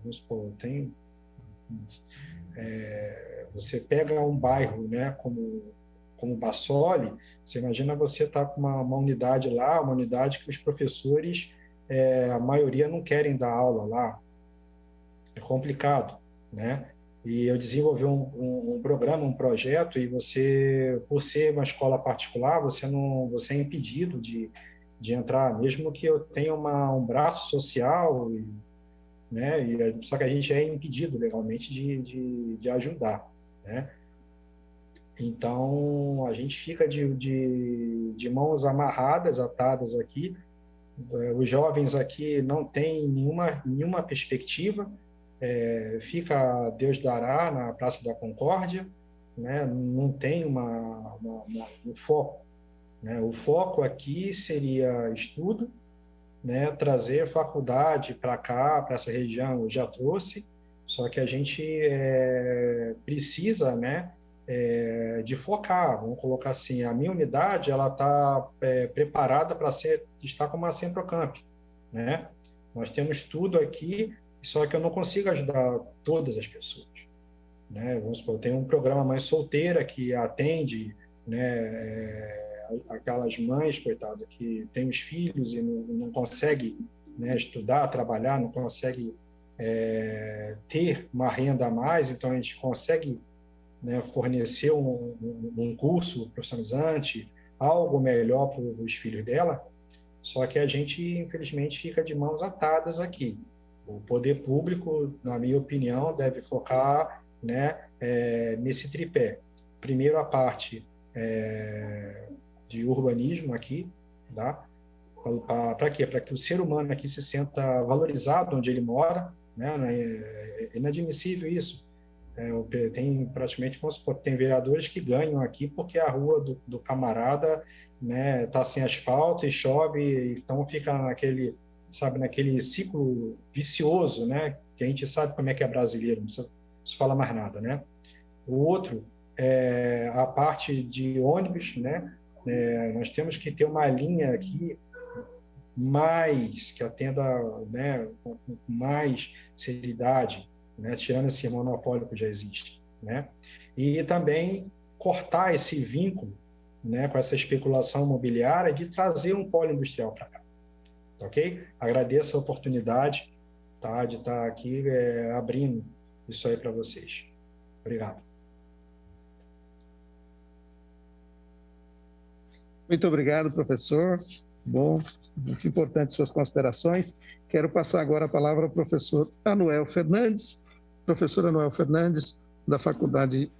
vamos supor, você pega um bairro, né, como Bassoli, você imagina você estar com uma unidade lá, uma unidade que os professores, a maioria não querem dar aula lá. É complicado, né? E eu desenvolvi um programa, um projeto, e você, por ser uma escola particular, você é impedido de entrar, mesmo que eu tenha um braço social, né? Só que a gente é impedido legalmente de ajudar, né? Então, a gente fica de mãos amarradas, atadas aqui. Os jovens aqui não têm nenhuma perspectiva. Fica Deus dará na Praça da Concórdia, né? Não tem um foco, né? O foco aqui seria estudo, né? Trazer faculdade para cá, para essa região, eu já trouxe, só que a gente precisa, né, de focar. Vamos colocar assim, a minha unidade ela está preparada para estar como uma Centrocamp, né? Nós temos tudo aqui, só que eu não consigo ajudar todas as pessoas, né? Vamos supor, eu tenho um programa Mãe Solteira que atende, né, aquelas mães, coitadas, que têm os filhos e não conseguem, né, estudar, trabalhar, não conseguem ter uma renda a mais, então a gente consegue, né, fornecer um curso profissionalizante, algo melhor para os filhos dela, só que a gente, infelizmente, fica de mãos atadas aqui. O poder público, na minha opinião, deve focar, né, nesse tripé. Primeiro, a parte de urbanismo aqui, tá? Para quê? Para que o ser humano aqui se sinta valorizado onde ele mora, né? É inadmissível isso. Tem praticamente, vamos supor, tem vereadores que ganham aqui porque a rua do camarada, né, tá sem asfalto e chove, então fica naquele ciclo vicioso, né, que a gente sabe como é que é brasileiro, não se fala mais nada, né? O outro é a parte de ônibus, né? Nós temos que ter uma linha aqui que atenda, né, com mais seriedade, né, tirando esse monopólio que já existe, né? E também cortar esse vínculo, né, com essa especulação imobiliária de trazer um polo industrial para cá, tá, ok? Agradeço a oportunidade, tá, de estar aqui abrindo isso aí para vocês. Obrigado. Muito obrigado, professor. Bom, muito importante suas considerações. Quero passar agora a palavra ao professor Anuel Fernandes. Professor Anuel Fernandes, da Faculdade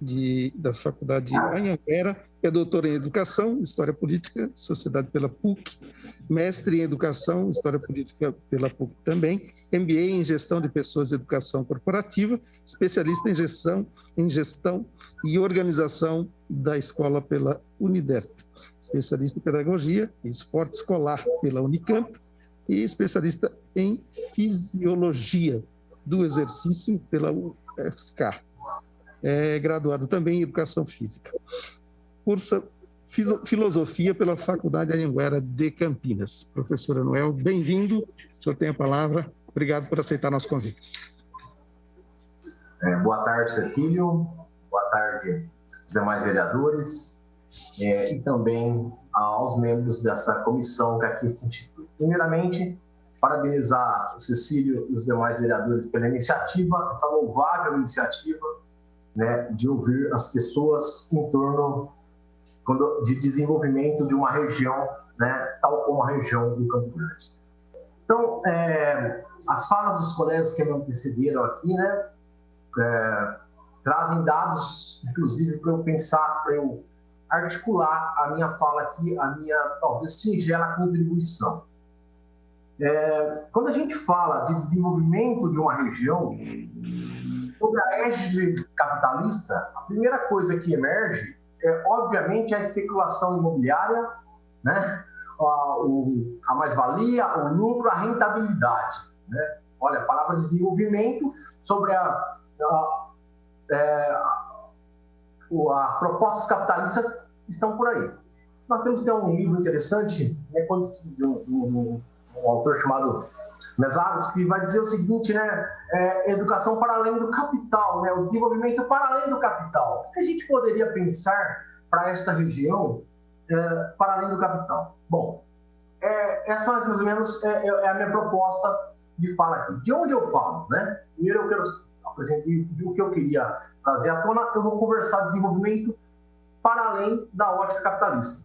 Anhanguera, é doutora em Educação, História Política, Sociedade pela PUC, mestre em Educação, História Política pela PUC também, MBA em Gestão de Pessoas e Educação Corporativa, especialista em Gestão e Organização da Escola pela Uniderp, especialista em Pedagogia e Esporte Escolar pela Unicamp e especialista em Fisiologia do Exercício pela UFSCar. É graduado também em Educação Física. Cursa Filosofia pela Faculdade Anhanguera de Campinas. Professor Anuel, bem-vindo. O senhor tem a palavra. Obrigado por aceitar nosso convite. Boa tarde, Cecílio. Boa tarde aos demais vereadores e também aos membros dessa comissão que aqui se institui. Primeiramente, parabenizar o Cecílio e os demais vereadores pela iniciativa, essa louvável iniciativa, né, de ouvir as pessoas em torno de desenvolvimento de uma região, né, tal como a região do Campo Grande. Então, as falas dos colegas que me antecederam aqui, né, trazem dados, inclusive, para eu pensar, para eu articular a minha fala aqui, a minha, talvez, singela contribuição. Quando a gente fala de desenvolvimento de uma região, sobre a égide capitalista, a primeira coisa que emerge é, obviamente, a especulação imobiliária, né? A mais-valia, o lucro, a rentabilidade, né? Olha, a palavra desenvolvimento sobre as propostas capitalistas estão por aí. Nós temos que ter um livro interessante, né, de um autor chamado Mesaros, que vai dizer o seguinte, né, educação para além do capital, né, o desenvolvimento para além do capital. O que a gente poderia pensar para esta região para além do capital? Bom, essa mais ou menos é a minha proposta de fala aqui. De onde eu falo, né? Primeiro eu quero apresentar o que eu queria trazer à tona. Eu vou conversar de desenvolvimento para além da ótica capitalista.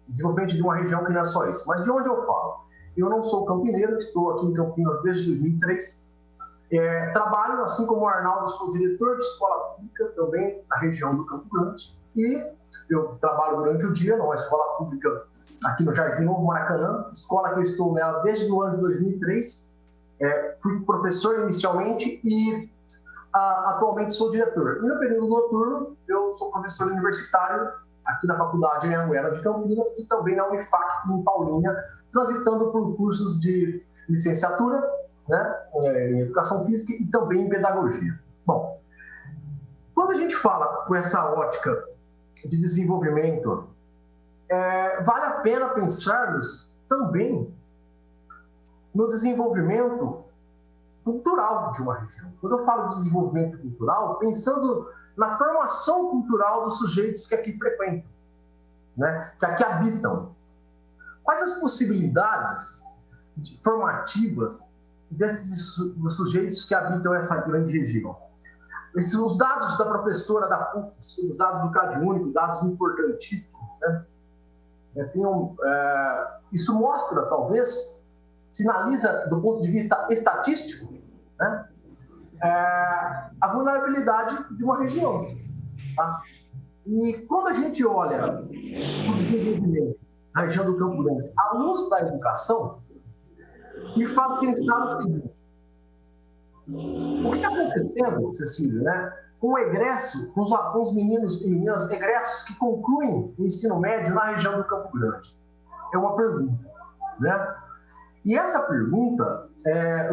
Desenvolvimento de uma região que não é só isso. Mas de onde eu falo? Eu não sou campineiro, estou aqui em Campinas desde 2003. Trabalho, assim como o Arnaldo, sou diretor de escola pública também na região do Campo Grande. E eu trabalho durante o dia numa escola pública aqui no Jardim Novo Maracanã, escola que eu estou nela desde o ano de 2003. Fui professor inicialmente e atualmente sou diretor. E no período noturno, eu sou professor universitário aqui na Faculdade Anhanguera de Campinas e também na Unifac em Paulínia, transitando por cursos de licenciatura, né, em Educação Física e também em Pedagogia. Bom, quando a gente fala com essa ótica de desenvolvimento, vale a pena pensarmos também no desenvolvimento cultural de uma região. Quando eu falo de desenvolvimento cultural, pensando na formação cultural dos sujeitos que aqui frequentam, né, que aqui habitam. Quais as possibilidades formativas dos sujeitos que habitam essa grande região? Os dados da professora da PUC, os dados do CadÚnico, dados importantíssimos, né? Isso mostra, talvez, sinaliza do ponto de vista estatístico, né, a vulnerabilidade de uma região. Tá? E quando a gente olha o desenvolvimento da região do Campo Grande à luz da educação, me faz pensar o seguinte: o que está acontecendo, Cecília, né, com o egresso, com os meninos e meninas egressos que concluem o ensino médio na região do Campo Grande? É uma pergunta, né? E essa pergunta,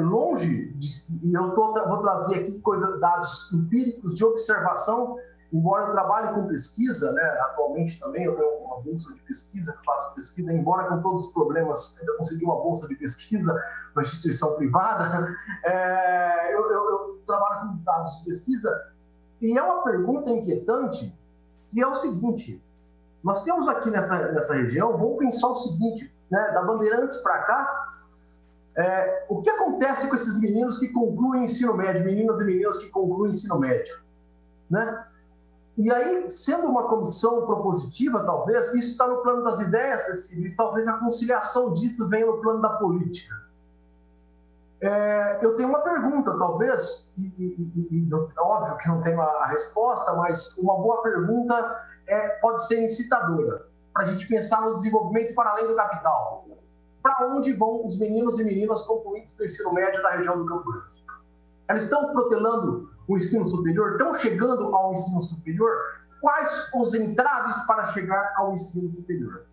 longe de... E eu vou trazer aqui dados empíricos de observação, embora eu trabalhe com pesquisa, né, atualmente também eu tenho uma bolsa de pesquisa, que faço pesquisa, embora com todos os problemas ainda consegui uma bolsa de pesquisa na instituição privada, eu trabalho com dados de pesquisa, e é uma pergunta inquietante, que é o seguinte: nós temos aqui nessa região, vamos pensar o seguinte, né, da Bandeirantes para cá, o que acontece com esses meninos que concluem ensino médio, meninas e meninos que concluem ensino médio, né? E aí, sendo uma comissão propositiva, talvez, isso está no plano das ideias, Cecília, e talvez a conciliação disso venha no plano da política. Eu tenho uma pergunta, talvez, e óbvio que não tenho a resposta, mas uma boa pergunta pode ser incitadora, para a gente pensar no desenvolvimento para além do capital. Para onde vão os meninos e meninas concluintes do ensino médio da região do Campo Grande? Eles estão protelando o ensino superior? Estão chegando ao ensino superior? Quais os entraves para chegar ao ensino superior?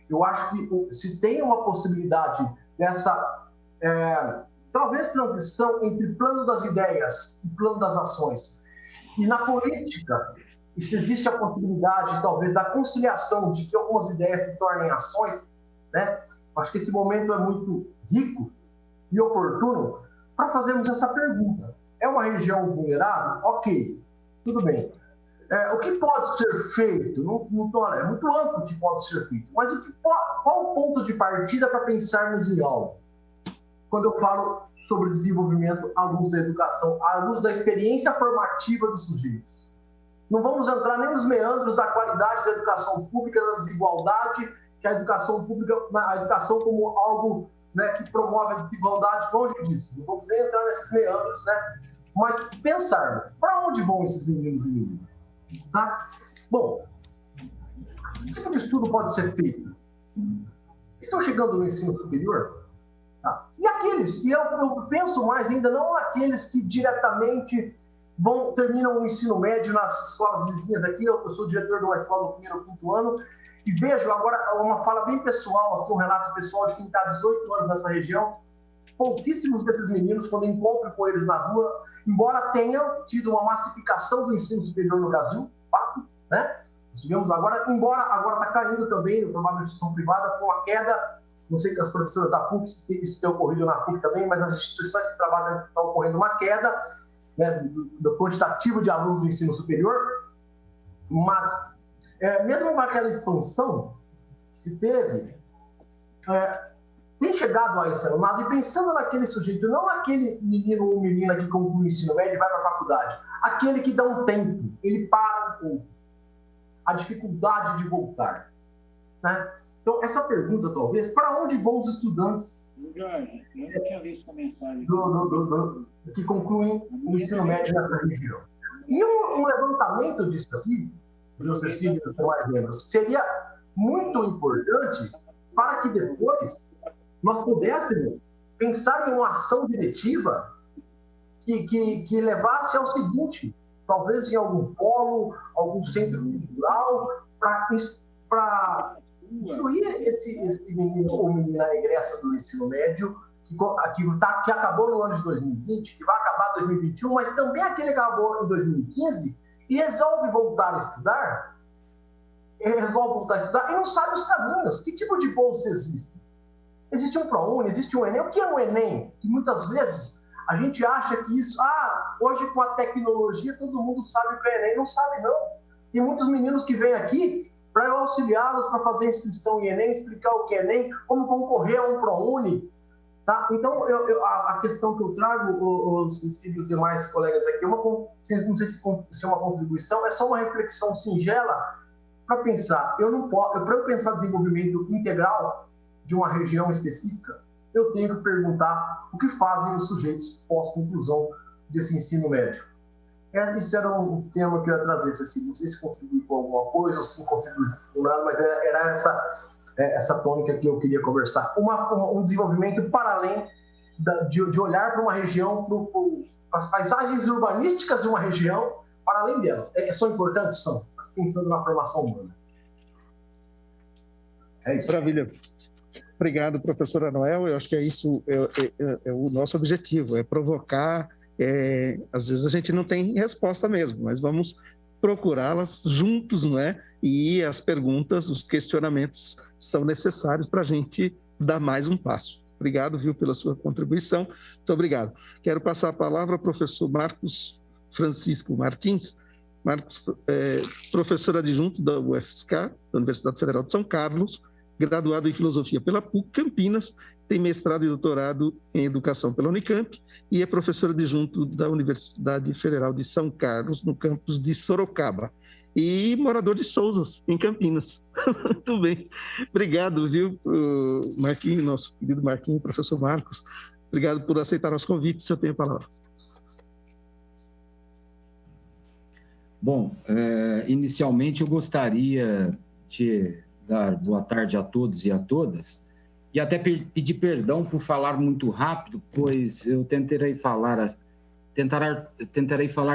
Eu acho que se tem uma possibilidade dessa, talvez, transição entre plano das ideias e plano das ações, e na política existe a possibilidade, talvez, da conciliação de que algumas ideias se tornem ações, né? Acho que esse momento é muito rico e oportuno para fazermos essa pergunta. É uma região vulnerável? Ok, tudo bem. O que pode ser feito? É muito amplo o que pode ser feito, mas qual o ponto de partida para pensarmos em algo? Quando eu falo sobre desenvolvimento à luz da educação, à luz da experiência formativa dos sujeitos. Não vamos entrar nem nos meandros da qualidade da educação pública, da desigualdade, que a educação pública, a educação como algo, né, que promove a desigualdade, longe disso. Não vamos nem entrar nesses meandros, né? Mas pensar, para onde vão esses meninos e meninas? Tá? Bom, que tipo de estudo pode ser feito? Estão chegando no ensino superior? Tá? E aqueles, e eu penso mais ainda, não aqueles que diretamente terminam o ensino médio nas escolas vizinhas aqui. Eu sou diretor de uma escola do primeiro ou 5º ano, e vejo agora uma fala bem pessoal aqui, um relato pessoal de quem está há 18 anos nessa região. Pouquíssimos desses meninos, quando encontro com eles na rua, embora tenham tido uma massificação do ensino superior no Brasil, fato, né? Tivemos agora, embora agora está caindo também no trabalho da instituição privada, com a queda, não sei que as professoras da PUC, se isso tem ocorrido na PUC também, mas nas instituições que trabalham está ocorrendo uma queda, né, do quantitativo de alunos do ensino superior, mas mesmo com aquela expansão que se teve, tem chegado a esse alunado e pensando naquele sujeito, não aquele menino ou menina que conclui o ensino médio e vai para a faculdade, aquele que dá um tempo, ele para um pouco, a dificuldade de voltar, né? Então, essa pergunta, talvez, para onde vão os estudantes Jorge, eu não tinha visto a mensagem que concluem o ensino médio nessa região? E um levantamento disso aqui, do Cecílio e demais membros, seria muito importante para que depois nós pudéssemos pensar em uma ação diretiva que levasse ao seguinte, talvez em algum polo, algum centro cultural, para incluir esse menino ou menina egressa do ensino médio, que acabou no ano de 2020, que vai acabar em 2021, mas também aquele que acabou em 2015 e resolve voltar a estudar, e não sabe os caminhos. Que tipo de bolsa existe? Existe um ProUni, existe um Enem. O que é um Enem? Que muitas vezes a gente acha que isso... hoje com a tecnologia todo mundo sabe o que é Enem. Não sabe, não. Tem muitos meninos que vêm aqui para eu auxiliá-los para fazer inscrição em Enem, explicar o que é Enem, como concorrer a um ProUni. Tá? Então, a questão que eu trago, os demais colegas aqui, não sei se é uma contribuição, é só uma reflexão singela para pensar. Para eu pensar desenvolvimento integral de uma região específica, eu tenho que perguntar o que fazem os sujeitos pós-conclusão desse ensino médio. Isso era um tema que eu ia trazer, Cecília. Não sei se contribui com alguma coisa ou se não contribui com nada, mas era essa tônica que eu queria conversar. Um desenvolvimento para além de olhar para uma região, para as paisagens urbanísticas de uma região, para além delas. São importantes? São, mas pensando na formação humana. É isso. Maravilha. Obrigado, professora Noel. Eu acho que isso é o nosso objetivo, é provocar. Às vezes a gente não tem resposta mesmo, mas vamos procurá-las juntos, não é? E as perguntas, os questionamentos são necessários para a gente dar mais um passo. Obrigado, viu, pela sua contribuição. Muito obrigado. Quero passar a palavra ao professor Marcos Francisco Martins. Marcos professor adjunto da UFSCar, da Universidade Federal de São Carlos, graduado em Filosofia pela PUC Campinas, tem mestrado e doutorado em Educação pela Unicamp e é professor adjunto da Universidade Federal de São Carlos, no campus de Sorocaba, e morador de Sousas, em Campinas. Muito bem. Obrigado, viu, Marquinhos, nosso querido Marquinhos, professor Marcos, Obrigado por aceitar nosso convite. O senhor tem a palavra. Bom, inicialmente eu gostaria de dar boa tarde a todos e a todas, e até pedir perdão por falar muito rápido, pois eu tentarei falar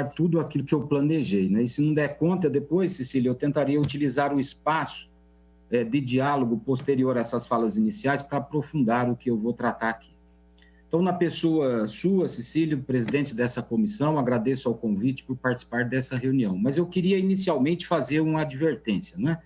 tudo aquilo que eu planejei, né? E se não der conta depois, Cecília, eu tentaria utilizar o espaço de diálogo posterior a essas falas iniciais para aprofundar o que eu vou tratar aqui. Então, na pessoa sua, Cecília, presidente dessa comissão, agradeço ao convite por participar dessa reunião. Mas eu queria inicialmente fazer uma advertência, né?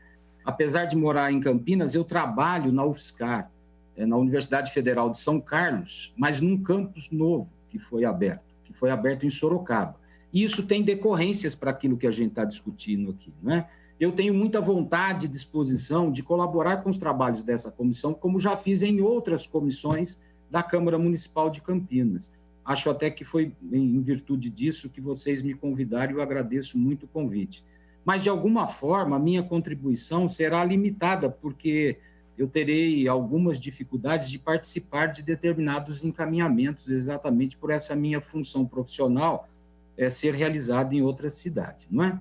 Apesar de morar em Campinas, eu trabalho na UFSCar, na Universidade Federal de São Carlos, mas num campus novo que foi aberto em Sorocaba. E isso tem decorrências para aquilo que a gente está discutindo aqui, né? Eu tenho muita vontade e disposição de colaborar com os trabalhos dessa comissão, como já fiz em outras comissões da Câmara Municipal de Campinas. Acho até que foi em virtude disso que vocês me convidaram e eu agradeço muito o convite. Mas, de alguma forma, a minha contribuição será limitada, porque eu terei algumas dificuldades de participar de determinados encaminhamentos, exatamente por essa minha função profissional ser realizada em outra cidade, não é?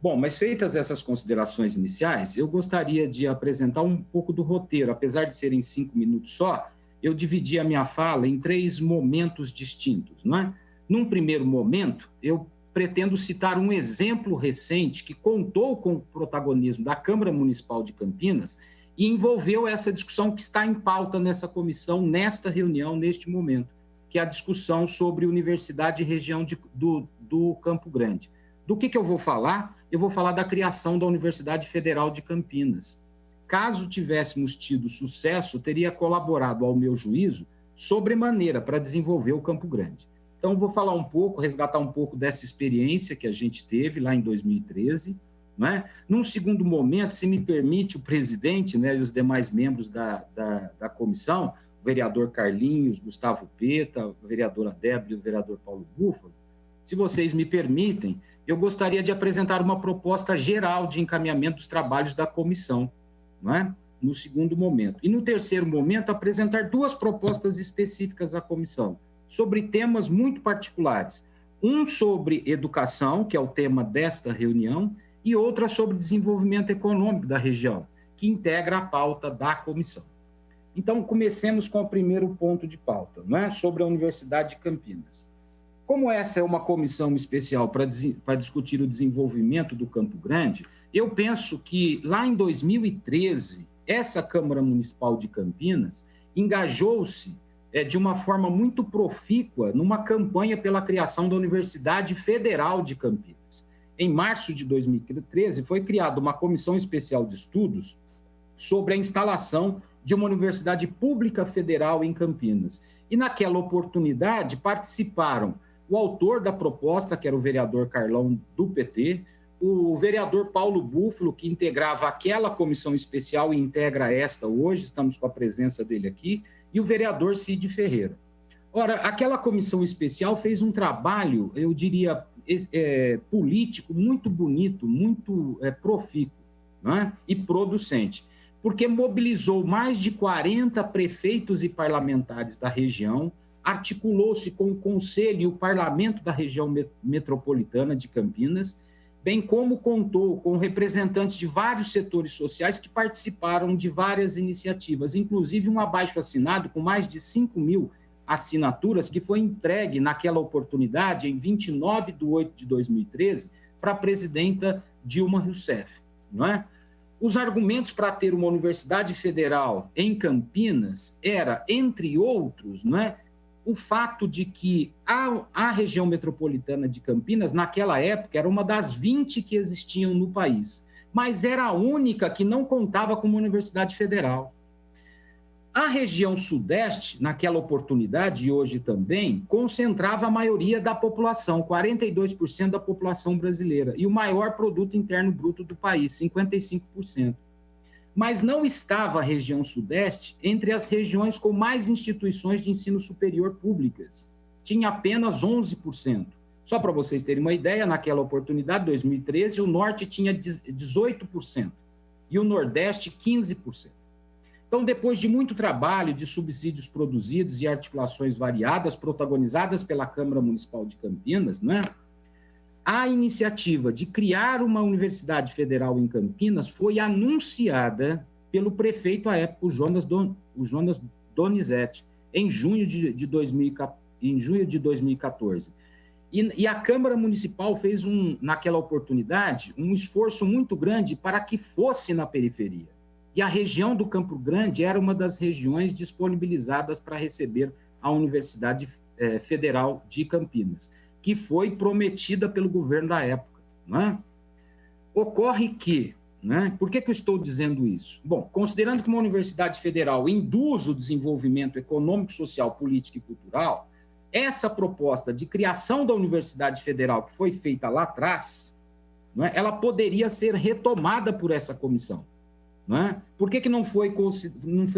Bom, mas feitas essas considerações iniciais, eu gostaria de apresentar um pouco do roteiro. Apesar de serem 5 minutos só, eu dividi a minha fala em 3 momentos distintos, não é? Num primeiro momento, eu pretendo citar um exemplo recente que contou com o protagonismo da Câmara Municipal de Campinas e envolveu essa discussão que está em pauta nessa comissão, nesta reunião, neste momento, que é a discussão sobre Universidade e região do Campo Grande. Do que eu vou falar? Eu vou falar da criação da Universidade Federal de Campinas. Caso tivéssemos tido sucesso, teria colaborado, ao meu juízo, sobremaneira para desenvolver o Campo Grande. Então, vou falar um pouco, resgatar um pouco dessa experiência que a gente teve lá em 2013. Né? Num segundo momento, se me permite, o presidente, né, e os demais membros da comissão, o vereador Carlinhos, Gustavo Peta, a vereadora Débora e o vereador Paulo Búfalo, se vocês me permitem, eu gostaria de apresentar uma proposta geral de encaminhamento dos trabalhos da comissão, não é? No segundo momento. E no terceiro momento, apresentar 2 propostas específicas à comissão, sobre temas muito particulares. Um sobre educação, que é o tema desta reunião, e outra sobre desenvolvimento econômico da região, que integra a pauta da comissão. Então, comecemos com o primeiro ponto de pauta, não é? Sobre a Universidade de Campinas. Como essa é uma comissão especial para discutir o desenvolvimento do Campo Grande, eu penso que lá em 2013, essa Câmara Municipal de Campinas engajou-se de uma forma muito profícua numa campanha pela criação da Universidade Federal de Campinas. Em março de 2013, foi criada uma comissão especial de estudos sobre a instalação de uma universidade pública federal em Campinas. E naquela oportunidade participaram o autor da proposta, que era o vereador Carlão do PT, o vereador Paulo Búfalo, que integrava aquela comissão especial e integra esta hoje, estamos com a presença dele aqui, e o vereador Cid Ferreira. Ora, aquela comissão especial fez um trabalho, eu diria, político muito bonito, muito profícuo, né? E producente, porque mobilizou mais de 40 prefeitos e parlamentares da região, articulou-se com o Conselho e o Parlamento da região metropolitana de Campinas, bem como contou com representantes de vários setores sociais que participaram de várias iniciativas, inclusive um abaixo-assinado com mais de 5.000 assinaturas que foi entregue naquela oportunidade, em 29 de 8 de 2013, para a presidenta Dilma Rousseff, não é? Os argumentos para ter uma universidade federal em Campinas era, entre outros, não é, o fato de que a região metropolitana de Campinas, naquela época, era uma das 20 que existiam no país, mas era a única que não contava com uma universidade federal. A região sudeste, naquela oportunidade e hoje também, concentrava a maioria da população, 42% da população brasileira, e o maior produto interno bruto do país, 55%. Mas não estava a região sudeste entre as regiões com mais instituições de ensino superior públicas. Tinha apenas 11%. Só para vocês terem uma ideia, naquela oportunidade, 2013, o norte tinha 18% e o nordeste 15%. Então, depois de muito trabalho de subsídios produzidos e articulações variadas, protagonizadas pela Câmara Municipal de Campinas, né, a iniciativa de criar uma universidade federal em Campinas foi anunciada pelo prefeito à época, o Jonas Donizete, em junho de 2014. E a Câmara Municipal fez, naquela oportunidade, um esforço muito grande para que fosse na periferia. E a região do Campo Grande era uma das regiões disponibilizadas para receber a Universidade Federal de Campinas, que foi prometida pelo governo da época. Não é? Ocorre que, né, por que eu estou dizendo isso? Bom, considerando que uma universidade federal induz o desenvolvimento econômico, social, político e cultural, essa proposta de criação da Universidade Federal que foi feita lá atrás, não é, ela poderia ser retomada por essa comissão. Não é? Por que não foi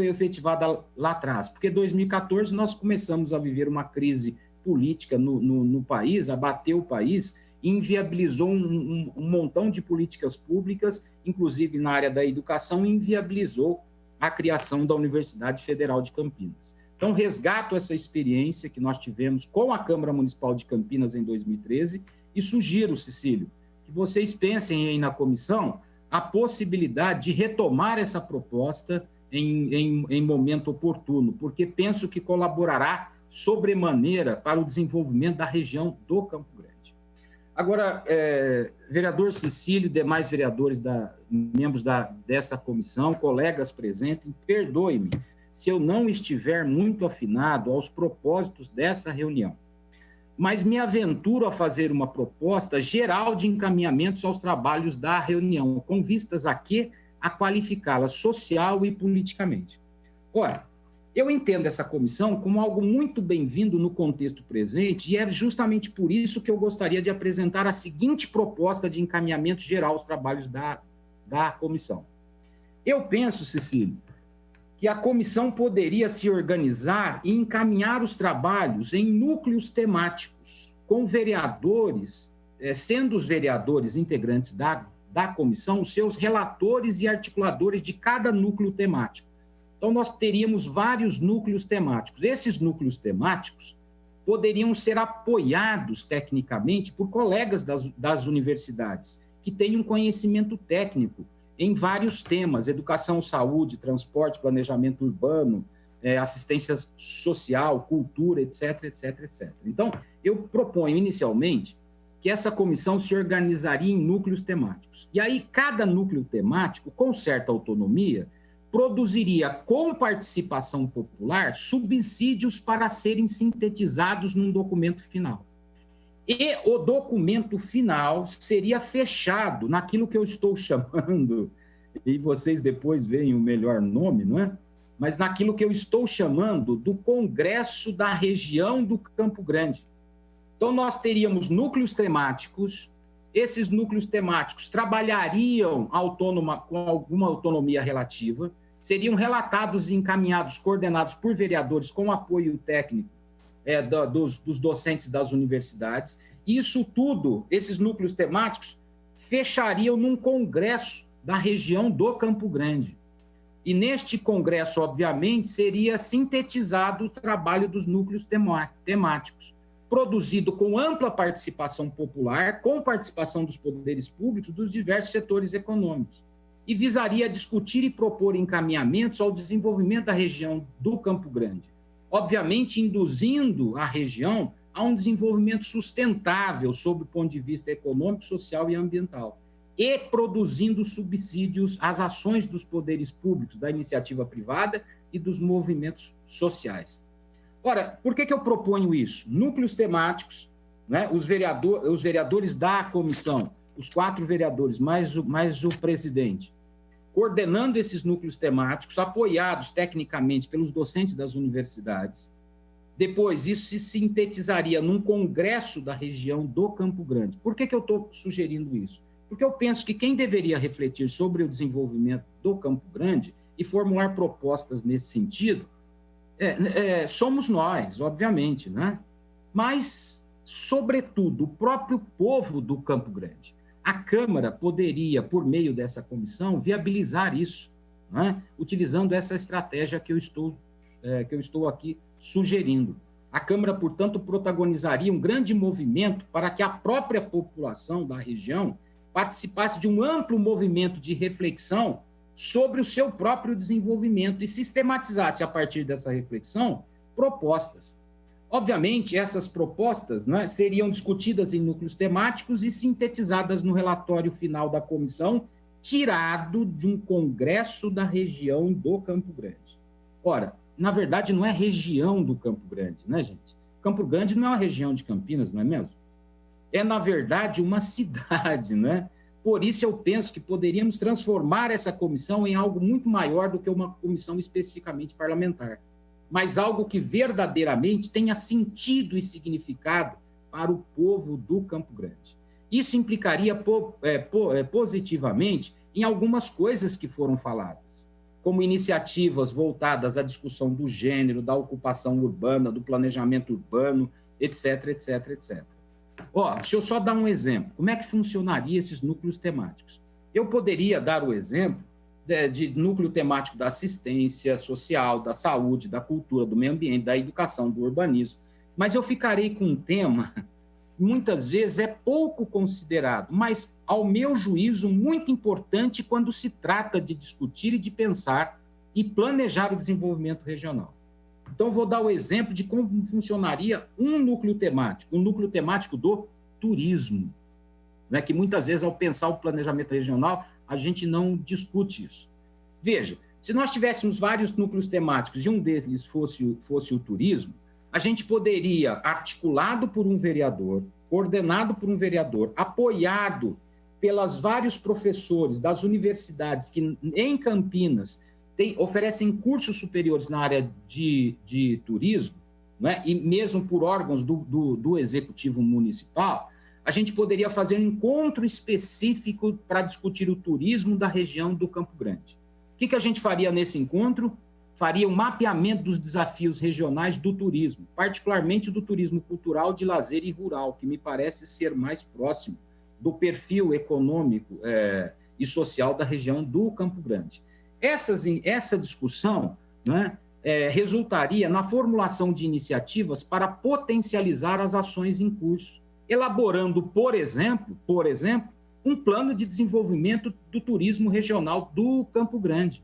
efetivada lá atrás? Porque em 2014 nós começamos a viver uma crise política no país, abateu o país, inviabilizou um montão de políticas públicas, inclusive na área da educação, inviabilizou a criação da Universidade Federal de Campinas. Então, resgato essa experiência que nós tivemos com a Câmara Municipal de Campinas em 2013 e sugiro, Cecílio, que vocês pensem aí na comissão a possibilidade de retomar essa proposta em momento oportuno, porque penso que colaborará sobremaneira para o desenvolvimento da região do Campo Grande. Agora, vereador Cecílio e demais vereadores, membros dessa comissão, colegas presentes, perdoe-me se eu não estiver muito afinado aos propósitos dessa reunião, mas me aventuro a fazer uma proposta geral de encaminhamentos aos trabalhos da reunião, com vistas a quê? A qualificá-la social e politicamente. Ora, eu entendo essa comissão como algo muito bem-vindo no contexto presente e é justamente por isso que eu gostaria de apresentar a seguinte proposta de encaminhamento geral aos trabalhos da comissão. Eu penso, Cecílio, que a comissão poderia se organizar e encaminhar os trabalhos em núcleos temáticos, com vereadores, sendo os vereadores integrantes da comissão, os seus relatores e articuladores de cada núcleo temático. Então, nós teríamos vários núcleos temáticos. Esses núcleos temáticos poderiam ser apoiados tecnicamente por colegas das universidades, que têm um conhecimento técnico em vários temas, educação, saúde, transporte, planejamento urbano, assistência social, cultura, etc, etc, etc. Então, eu proponho inicialmente que essa comissão se organizaria em núcleos temáticos. E aí, cada núcleo temático, com certa autonomia, produziria, com participação popular, subsídios para serem sintetizados num documento final. E o documento final seria fechado naquilo que eu estou chamando, e vocês depois veem o melhor nome, não é? Mas naquilo que eu estou chamando do Congresso da Região do Campo Grande. Então, nós teríamos núcleos temáticos, esses núcleos temáticos trabalhariam com alguma autonomia relativa, seriam relatados e encaminhados, coordenados por vereadores com apoio técnico dos docentes das universidades. Isso tudo, esses núcleos temáticos, fechariam num congresso da região do Campo Grande. E neste congresso, obviamente, seria sintetizado o trabalho dos núcleos temáticos, produzido com ampla participação popular, com participação dos poderes públicos, dos diversos setores econômicos, e visaria discutir e propor encaminhamentos ao desenvolvimento da região do Campo Grande, obviamente induzindo a região a um desenvolvimento sustentável sob o ponto de vista econômico, social e ambiental, e produzindo subsídios às ações dos poderes públicos, da iniciativa privada e dos movimentos sociais. Ora, por que eu proponho isso? Núcleos temáticos, né? Os vereadores da comissão, os 4 vereadores, mais o presidente, coordenando esses núcleos temáticos, apoiados tecnicamente pelos docentes das universidades. Depois, isso se sintetizaria num congresso da região do Campo Grande. Por que eu estou sugerindo isso? Porque eu penso que quem deveria refletir sobre o desenvolvimento do Campo Grande e formular propostas nesse sentido somos nós, obviamente, né? Mas, sobretudo, o próprio povo do Campo Grande. A Câmara poderia, por meio dessa comissão, viabilizar isso, né? Utilizando essa estratégia que eu estou aqui sugerindo. A Câmara, portanto, protagonizaria um grande movimento para que a própria população da região participasse de um amplo movimento de reflexão sobre o seu próprio desenvolvimento e sistematizasse, a partir dessa reflexão, propostas. Obviamente, essas propostas, né, seriam discutidas em núcleos temáticos e sintetizadas no relatório final da comissão, tirado de um congresso da região do Campo Grande. Ora, na verdade, não é região do Campo Grande, né, gente? Campo Grande não é uma região de Campinas, não é mesmo? É, na verdade, uma cidade, né? Por isso, eu penso que poderíamos transformar essa comissão em algo muito maior do que uma comissão especificamente parlamentar, mas algo que verdadeiramente tenha sentido e significado para o povo do Campo Grande. Isso implicaria positivamente em algumas coisas que foram faladas, como iniciativas voltadas à discussão do gênero, da ocupação urbana, do planejamento urbano, etc, etc, etc. Deixa eu só dar um exemplo. Como é que funcionaria esses núcleos temáticos? Eu poderia dar o exemplo de núcleo temático da assistência social, da saúde, da cultura, do meio ambiente, da educação, do urbanismo, mas eu ficarei com um tema muitas vezes é pouco considerado, mas, ao meu juízo, muito importante quando se trata de discutir e de pensar e planejar o desenvolvimento regional. Então, vou dar o exemplo de como funcionaria um núcleo temático do turismo, né, que muitas vezes, ao pensar o planejamento regional, a gente não discute isso. Veja, se nós tivéssemos vários núcleos temáticos e um deles fosse o turismo, a gente poderia, articulado por um vereador, coordenado por um vereador, apoiado pelos vários professores das universidades que, em Campinas, oferecem cursos superiores na área de turismo, né, e mesmo por órgãos do Executivo Municipal, a gente poderia fazer um encontro específico para discutir o turismo da região do Campo Grande. O que a gente faria nesse encontro? Faria um mapeamento dos desafios regionais do turismo, particularmente do turismo cultural, de lazer e rural, que me parece ser mais próximo do perfil econômico e social da região do Campo Grande. Essa discussão, né, resultaria na formulação de iniciativas para potencializar as ações em curso, elaborando, por exemplo, um plano de desenvolvimento do turismo regional do Campo Grande.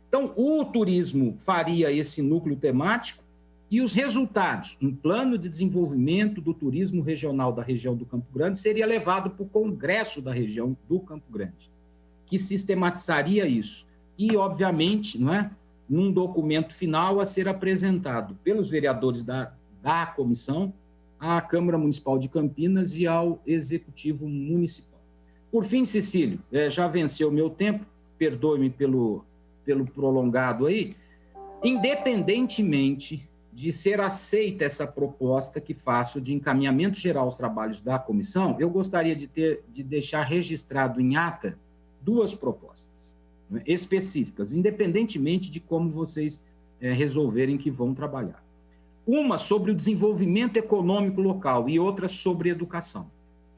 Então, o turismo faria esse núcleo temático e os resultados, um plano de desenvolvimento do turismo regional da região do Campo Grande seria levado para o Congresso da região do Campo Grande, que sistematizaria isso. E, obviamente, não é, num documento final a ser apresentado pelos vereadores da comissão à Câmara Municipal de Campinas e ao Executivo Municipal. Por fim, Cecílio, já venceu o meu tempo, perdoe-me pelo prolongado aí, independentemente de ser aceita essa proposta que faço de encaminhamento geral aos trabalhos da comissão, eu gostaria de deixar registrado em ata duas propostas, né, específicas, independentemente de como vocês resolverem que vão trabalhar. Uma sobre o desenvolvimento econômico local e outra sobre educação.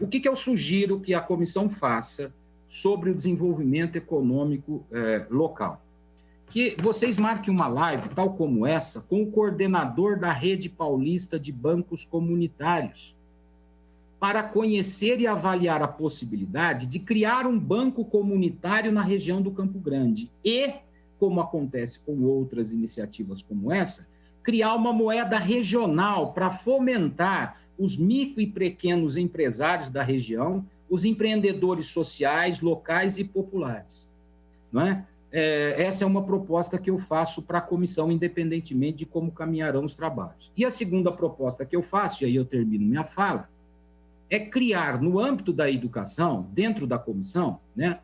O que eu sugiro que a comissão faça sobre o desenvolvimento econômico local? Que vocês marquem uma live, tal como essa, com o coordenador da Rede Paulista de Bancos Comunitários, para conhecer e avaliar a possibilidade de criar um banco comunitário na região do Campo Grande e, como acontece com outras iniciativas como essa, criar uma moeda regional para fomentar os micro e pequenos empresários da região, os empreendedores sociais, locais e populares, não é? Essa é uma proposta que eu faço para a comissão, independentemente de como caminharão os trabalhos. E a segunda proposta que eu faço, e aí eu termino minha fala, é criar, no âmbito da educação, dentro da comissão, né,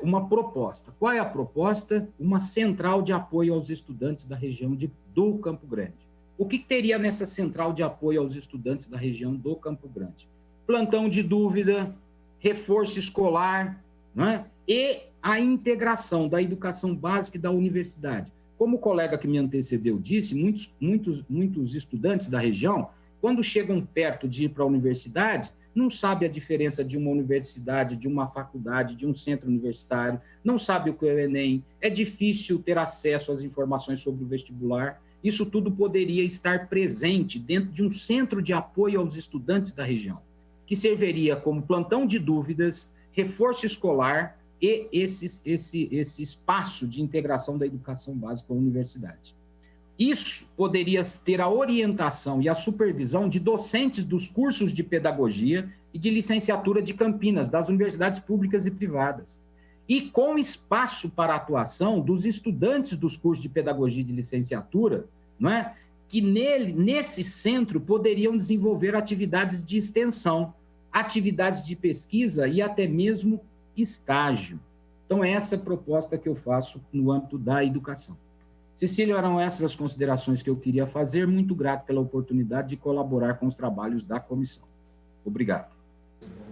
uma proposta. Qual é a proposta? Uma central de apoio aos estudantes da região do Campo Grande. O que teria nessa central de apoio aos estudantes da região do Campo Grande? Plantão de dúvida, reforço escolar, né, e a integração da educação básica e da universidade. Como o colega que me antecedeu disse, muitos estudantes da região, quando chegam perto de ir para a universidade, não sabe a diferença de uma universidade, de uma faculdade, de um centro universitário, não sabe o que é o Enem, é difícil ter acesso às informações sobre o vestibular. Isso tudo poderia estar presente dentro de um centro de apoio aos estudantes da região, que serviria como plantão de dúvidas, reforço escolar e esse espaço de integração da educação básica com a universidade. Isso poderia ter a orientação e a supervisão de docentes dos cursos de pedagogia e de licenciatura de Campinas, das universidades públicas e privadas, e com espaço para atuação dos estudantes dos cursos de pedagogia e de licenciatura, não é? Que nesse centro poderiam desenvolver atividades de extensão, atividades de pesquisa e até mesmo estágio. Então, essa é a proposta que eu faço no âmbito da educação. Cecília, eram essas as considerações que eu queria fazer. Muito grato pela oportunidade de colaborar com os trabalhos da comissão. Obrigado.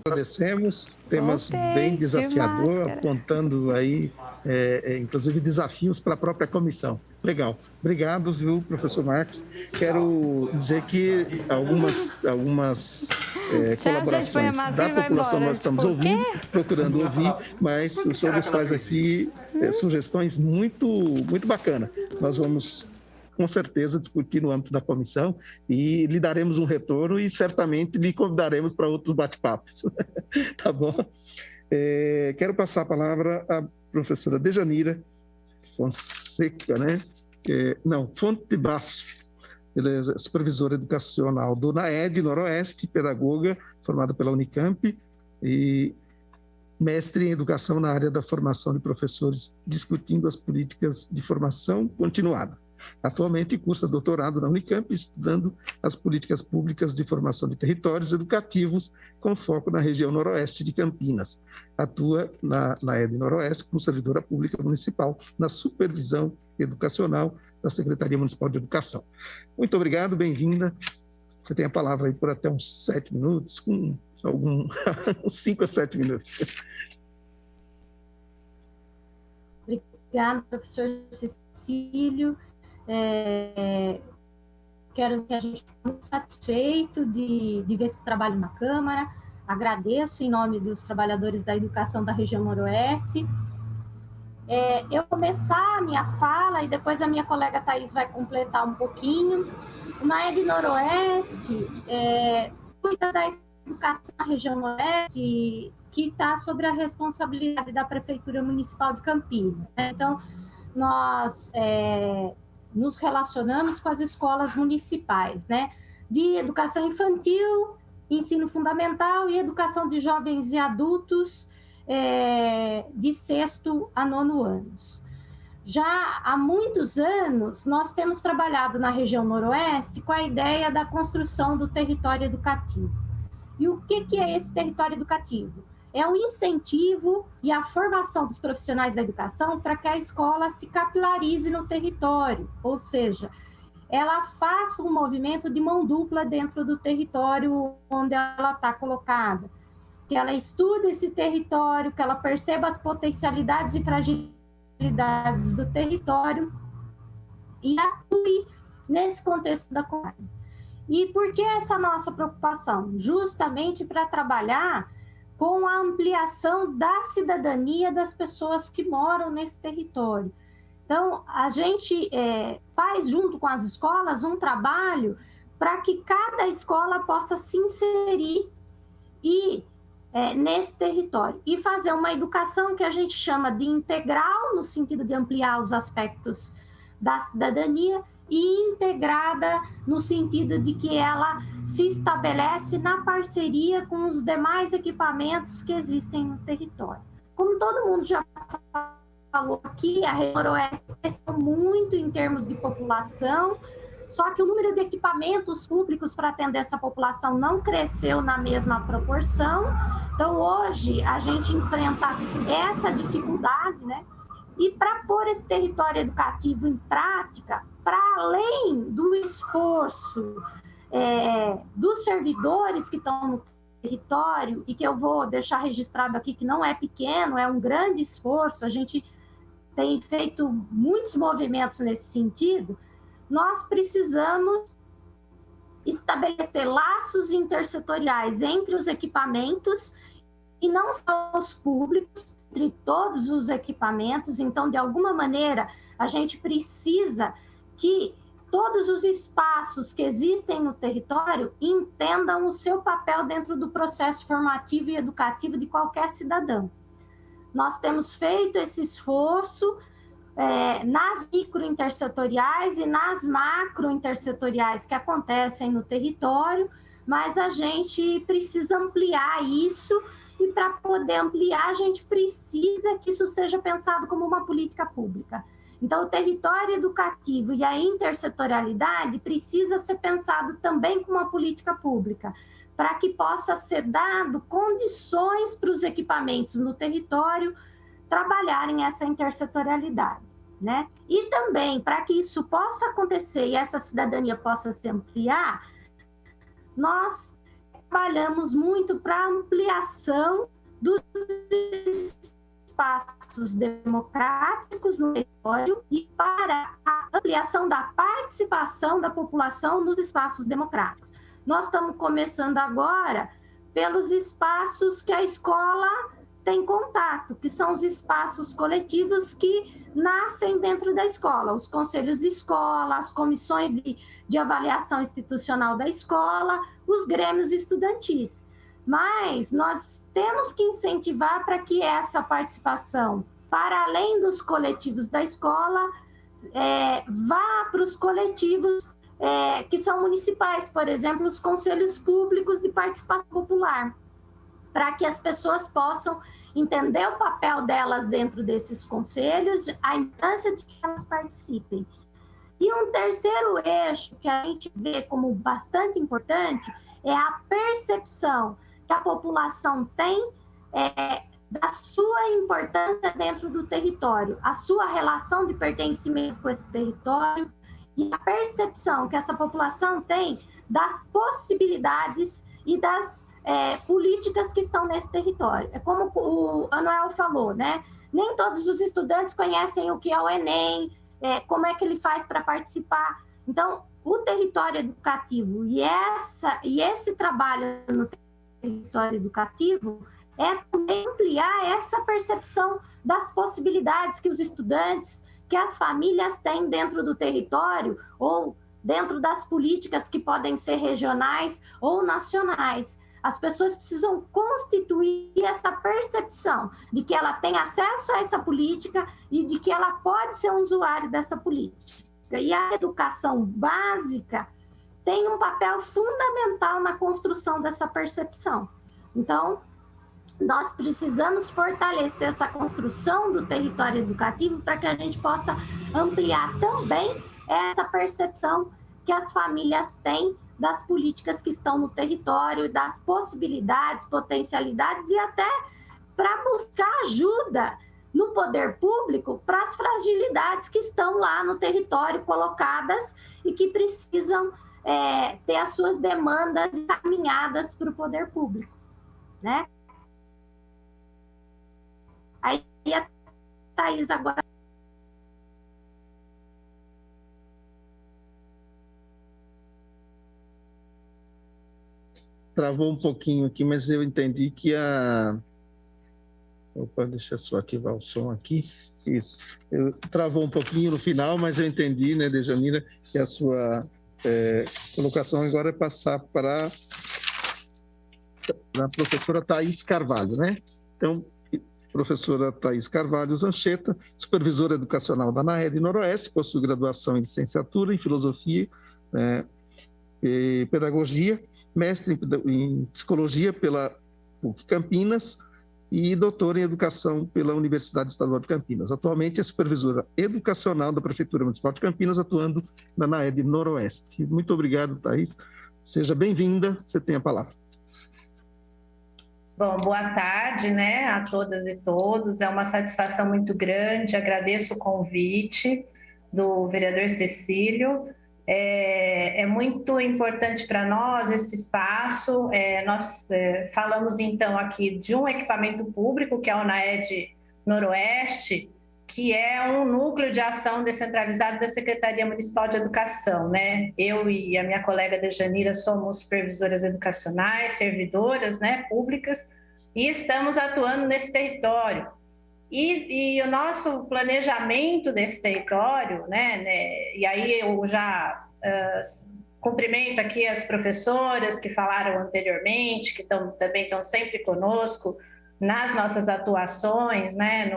Agradecemos, temas bem desafiador, apontando aí, inclusive, desafios para a própria comissão. Legal. Obrigado, viu, professor Marcos. Quero dizer que algumas colaborações da população nós estamos ouvindo, procurando ouvir, mas o senhor nos faz aqui sugestões muito, muito bacanas. Nós vamos, com certeza, discutir no âmbito da comissão e lhe daremos um retorno e certamente lhe convidaremos para outros bate-papos. Tá bom? Quero passar a palavra à professora Dejanira Fonseca, né? Fonte Basso, ela é supervisora educacional do NAED Noroeste, pedagoga, formada pela Unicamp e mestre em educação na área da formação de professores, discutindo as políticas de formação continuada. Atualmente cursa doutorado na Unicamp, estudando as políticas públicas de formação de territórios educativos, com foco na região noroeste de Campinas. Atua na ED Noroeste como servidora pública municipal, na supervisão educacional da Secretaria Municipal de Educação. Muito obrigado, bem-vinda. Você tem a palavra aí por até uns 7 minutos, uns 5 a 7 minutos. Obrigada, professor Cecílio. Quero que a gente fique muito satisfeito de ver esse trabalho na Câmara. Agradeço em nome dos trabalhadores da educação da região Noroeste. Eu começar a minha fala e depois a minha colega Thaís vai completar um pouquinho. O NAED Noroeste cuida da educação na região Noroeste, que está sobre a responsabilidade da Prefeitura Municipal de Campinas. Então, nós nos relacionamos com as escolas municipais, né? De educação infantil, ensino fundamental e educação de jovens e adultos de 6º a 9º anos. Já há muitos anos, nós temos trabalhado na região Noroeste com a ideia da construção do território educativo. E o que é esse território educativo? É o incentivo e a formação dos profissionais da educação para que a escola se capilarize no território, ou seja, ela faça um movimento de mão dupla dentro do território onde ela está colocada, que ela estude esse território, que ela perceba as potencialidades e fragilidades do território e atue nesse contexto da comunidade. E por que essa nossa preocupação? Justamente para trabalhar com a ampliação da cidadania das pessoas que moram nesse território. Então, a gente faz, junto com as escolas, um trabalho para que cada escola possa se inserir nesse território e fazer uma educação que a gente chama de integral, no sentido de ampliar os aspectos da cidadania, e integrada no sentido de que ela se estabelece na parceria com os demais equipamentos que existem no território. Como todo mundo já falou aqui, a região Noroeste cresceu muito em termos de população, só que o número de equipamentos públicos para atender essa população não cresceu na mesma proporção. Então, hoje, a gente enfrenta essa dificuldade, né? E para pôr esse território educativo em prática, para além do esforço dos servidores que estão no território, e que eu vou deixar registrado aqui que não é pequeno, é um grande esforço, a gente tem feito muitos movimentos nesse sentido, nós precisamos estabelecer laços intersetoriais entre os equipamentos e não só os públicos, entre todos os equipamentos. Então, de alguma maneira, a gente precisa que todos os espaços que existem no território entendam o seu papel dentro do processo formativo e educativo de qualquer cidadão. Nós temos feito esse esforço nas microintersetoriais e nas macrointersetoriais que acontecem no território, mas a gente precisa ampliar isso, e para poder ampliar, a gente precisa que isso seja pensado como uma política pública. Então, o território educativo e a intersetorialidade precisa ser pensado também como uma política pública, para que possa ser dado condições para os equipamentos no território trabalharem essa intersetorialidade, né? E também, para que isso possa acontecer e essa cidadania possa se ampliar, nós trabalhamos muito para a ampliação dos espaços democráticos no território e para a ampliação da participação da população nos espaços democráticos. Nós estamos começando agora pelos espaços que a escola tem contato, que são os espaços coletivos que nascem dentro da escola, os conselhos de escola, as comissões de avaliação institucional da escola, os grêmios estudantis. Mas nós temos que incentivar para que essa participação, para além dos coletivos da escola, vá para os coletivos que são municipais, por exemplo, os conselhos públicos de participação popular, para que as pessoas possam entender o papel delas dentro desses conselhos, a importância de que elas participem. E um terceiro eixo que a gente vê como bastante importante é a percepção que a população tem da sua importância dentro do território, a sua relação de pertencimento com esse território e a percepção que essa população tem das possibilidades e das políticas que estão nesse território. É como o Anuel falou, né? Nem todos os estudantes conhecem o que é o Enem, como é que ele faz para participar. Então, o território educativo e esse trabalho no território educativo é também ampliar essa percepção das possibilidades que os estudantes, que as famílias têm dentro do território ou dentro das políticas que podem ser regionais ou nacionais. As pessoas precisam constituir essa percepção de que ela tem acesso a essa política e de que ela pode ser um usuário dessa política. E a educação básica tem um papel fundamental na construção dessa percepção. Então, nós precisamos fortalecer essa construção do território educativo para que a gente possa ampliar também essa percepção que as famílias têm das políticas que estão no território, das possibilidades, potencialidades e até para buscar ajuda no poder público para as fragilidades que estão lá no território colocadas e que precisam ter as suas demandas encaminhadas para o poder público, né? Aí a Thaís agora. Travou um pouquinho aqui, mas eu entendi que Opa, deixa eu só ativar o som aqui. Isso. Travou um pouquinho no final, mas eu entendi, né, Dejamila, que a sua colocação agora é passar para a professora Thaís Carvalho, né? Então, professora Thaís Carvalho Zancheta, supervisora educacional da NAED Noroeste, possui graduação em licenciatura em Filosofia e Pedagogia, mestre em Psicologia pela PUC Campinas e doutora em Educação pela Universidade Estadual de Campinas. Atualmente é supervisora educacional da Prefeitura Municipal de Campinas, atuando na NAED Noroeste. Muito obrigado, Thaís. Seja bem-vinda, você tem a palavra. Bom, boa tarde, né, a todas e todos. É uma satisfação muito grande. Agradeço o convite do vereador Cecílio. É muito importante para nós esse espaço. Nós falamos, então, aqui de um equipamento público, que é o NAED Noroeste, que é um núcleo de ação descentralizado da Secretaria Municipal de Educação, né? Eu e a minha colega Dejanira somos supervisoras educacionais, servidoras, né, públicas, e estamos atuando nesse território. E o nosso planejamento desse território, né, e aí eu já cumprimento aqui as professoras que falaram anteriormente, que também estão sempre conosco nas nossas atuações, né,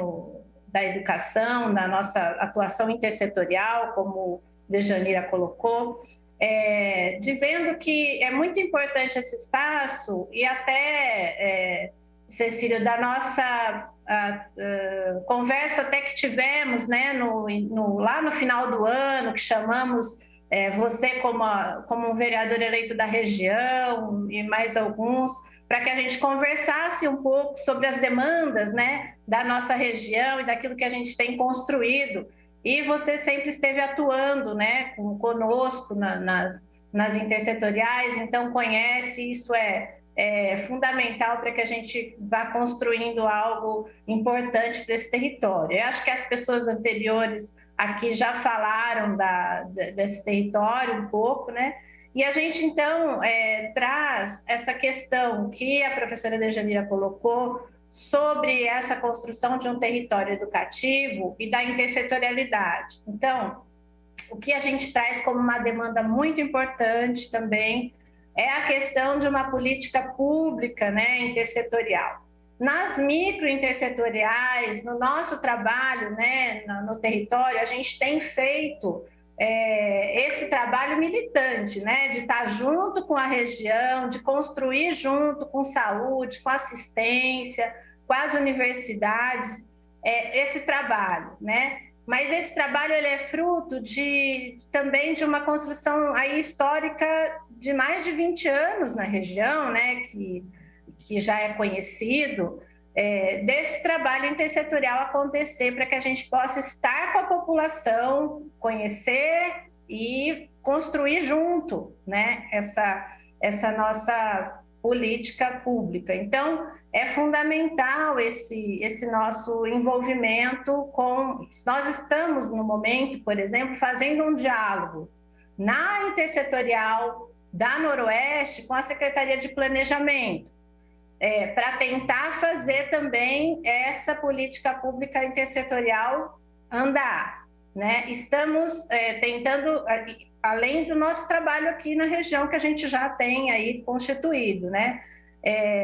da educação, na nossa atuação intersetorial, como Dejanira colocou, dizendo que é muito importante esse espaço e até, Cecília, da nossa conversa até que tivemos, né, lá no final do ano, que chamamos você como um vereador eleito da região e mais alguns, para que a gente conversasse um pouco sobre as demandas, né, da nossa região e daquilo que a gente tem construído. E você sempre esteve atuando, né, conosco nas intersetoriais, então conhece, isso é fundamental para que a gente vá construindo algo importante para esse território. Eu acho que as pessoas anteriores aqui já falaram desse território um pouco, né? E a gente, então, traz essa questão que a professora Dejanira colocou sobre essa construção de um território educativo e da intersetorialidade. Então, o que a gente traz como uma demanda muito importante também é a questão de uma política pública, né, intersetorial. Nas micro-intersetoriais, no nosso trabalho, né, no território, a gente tem feito esse trabalho militante, né, de estar junto com a região, de construir junto com saúde, com assistência, com as universidades, esse trabalho, né? Mas esse trabalho ele é fruto também de uma construção aí histórica de mais de 20 anos na região, né, que já é conhecido, desse trabalho intersetorial acontecer para que a gente possa estar com a população, conhecer e construir junto, né, essa nossa política pública. Então, é fundamental esse nosso envolvimento com... Nós estamos, no momento, por exemplo, fazendo um diálogo na intersetorial da Noroeste com a Secretaria de Planejamento, para tentar fazer também essa política pública intersetorial andar, né? Estamos tentando, além do nosso trabalho aqui na região, que a gente já tem aí constituído, né?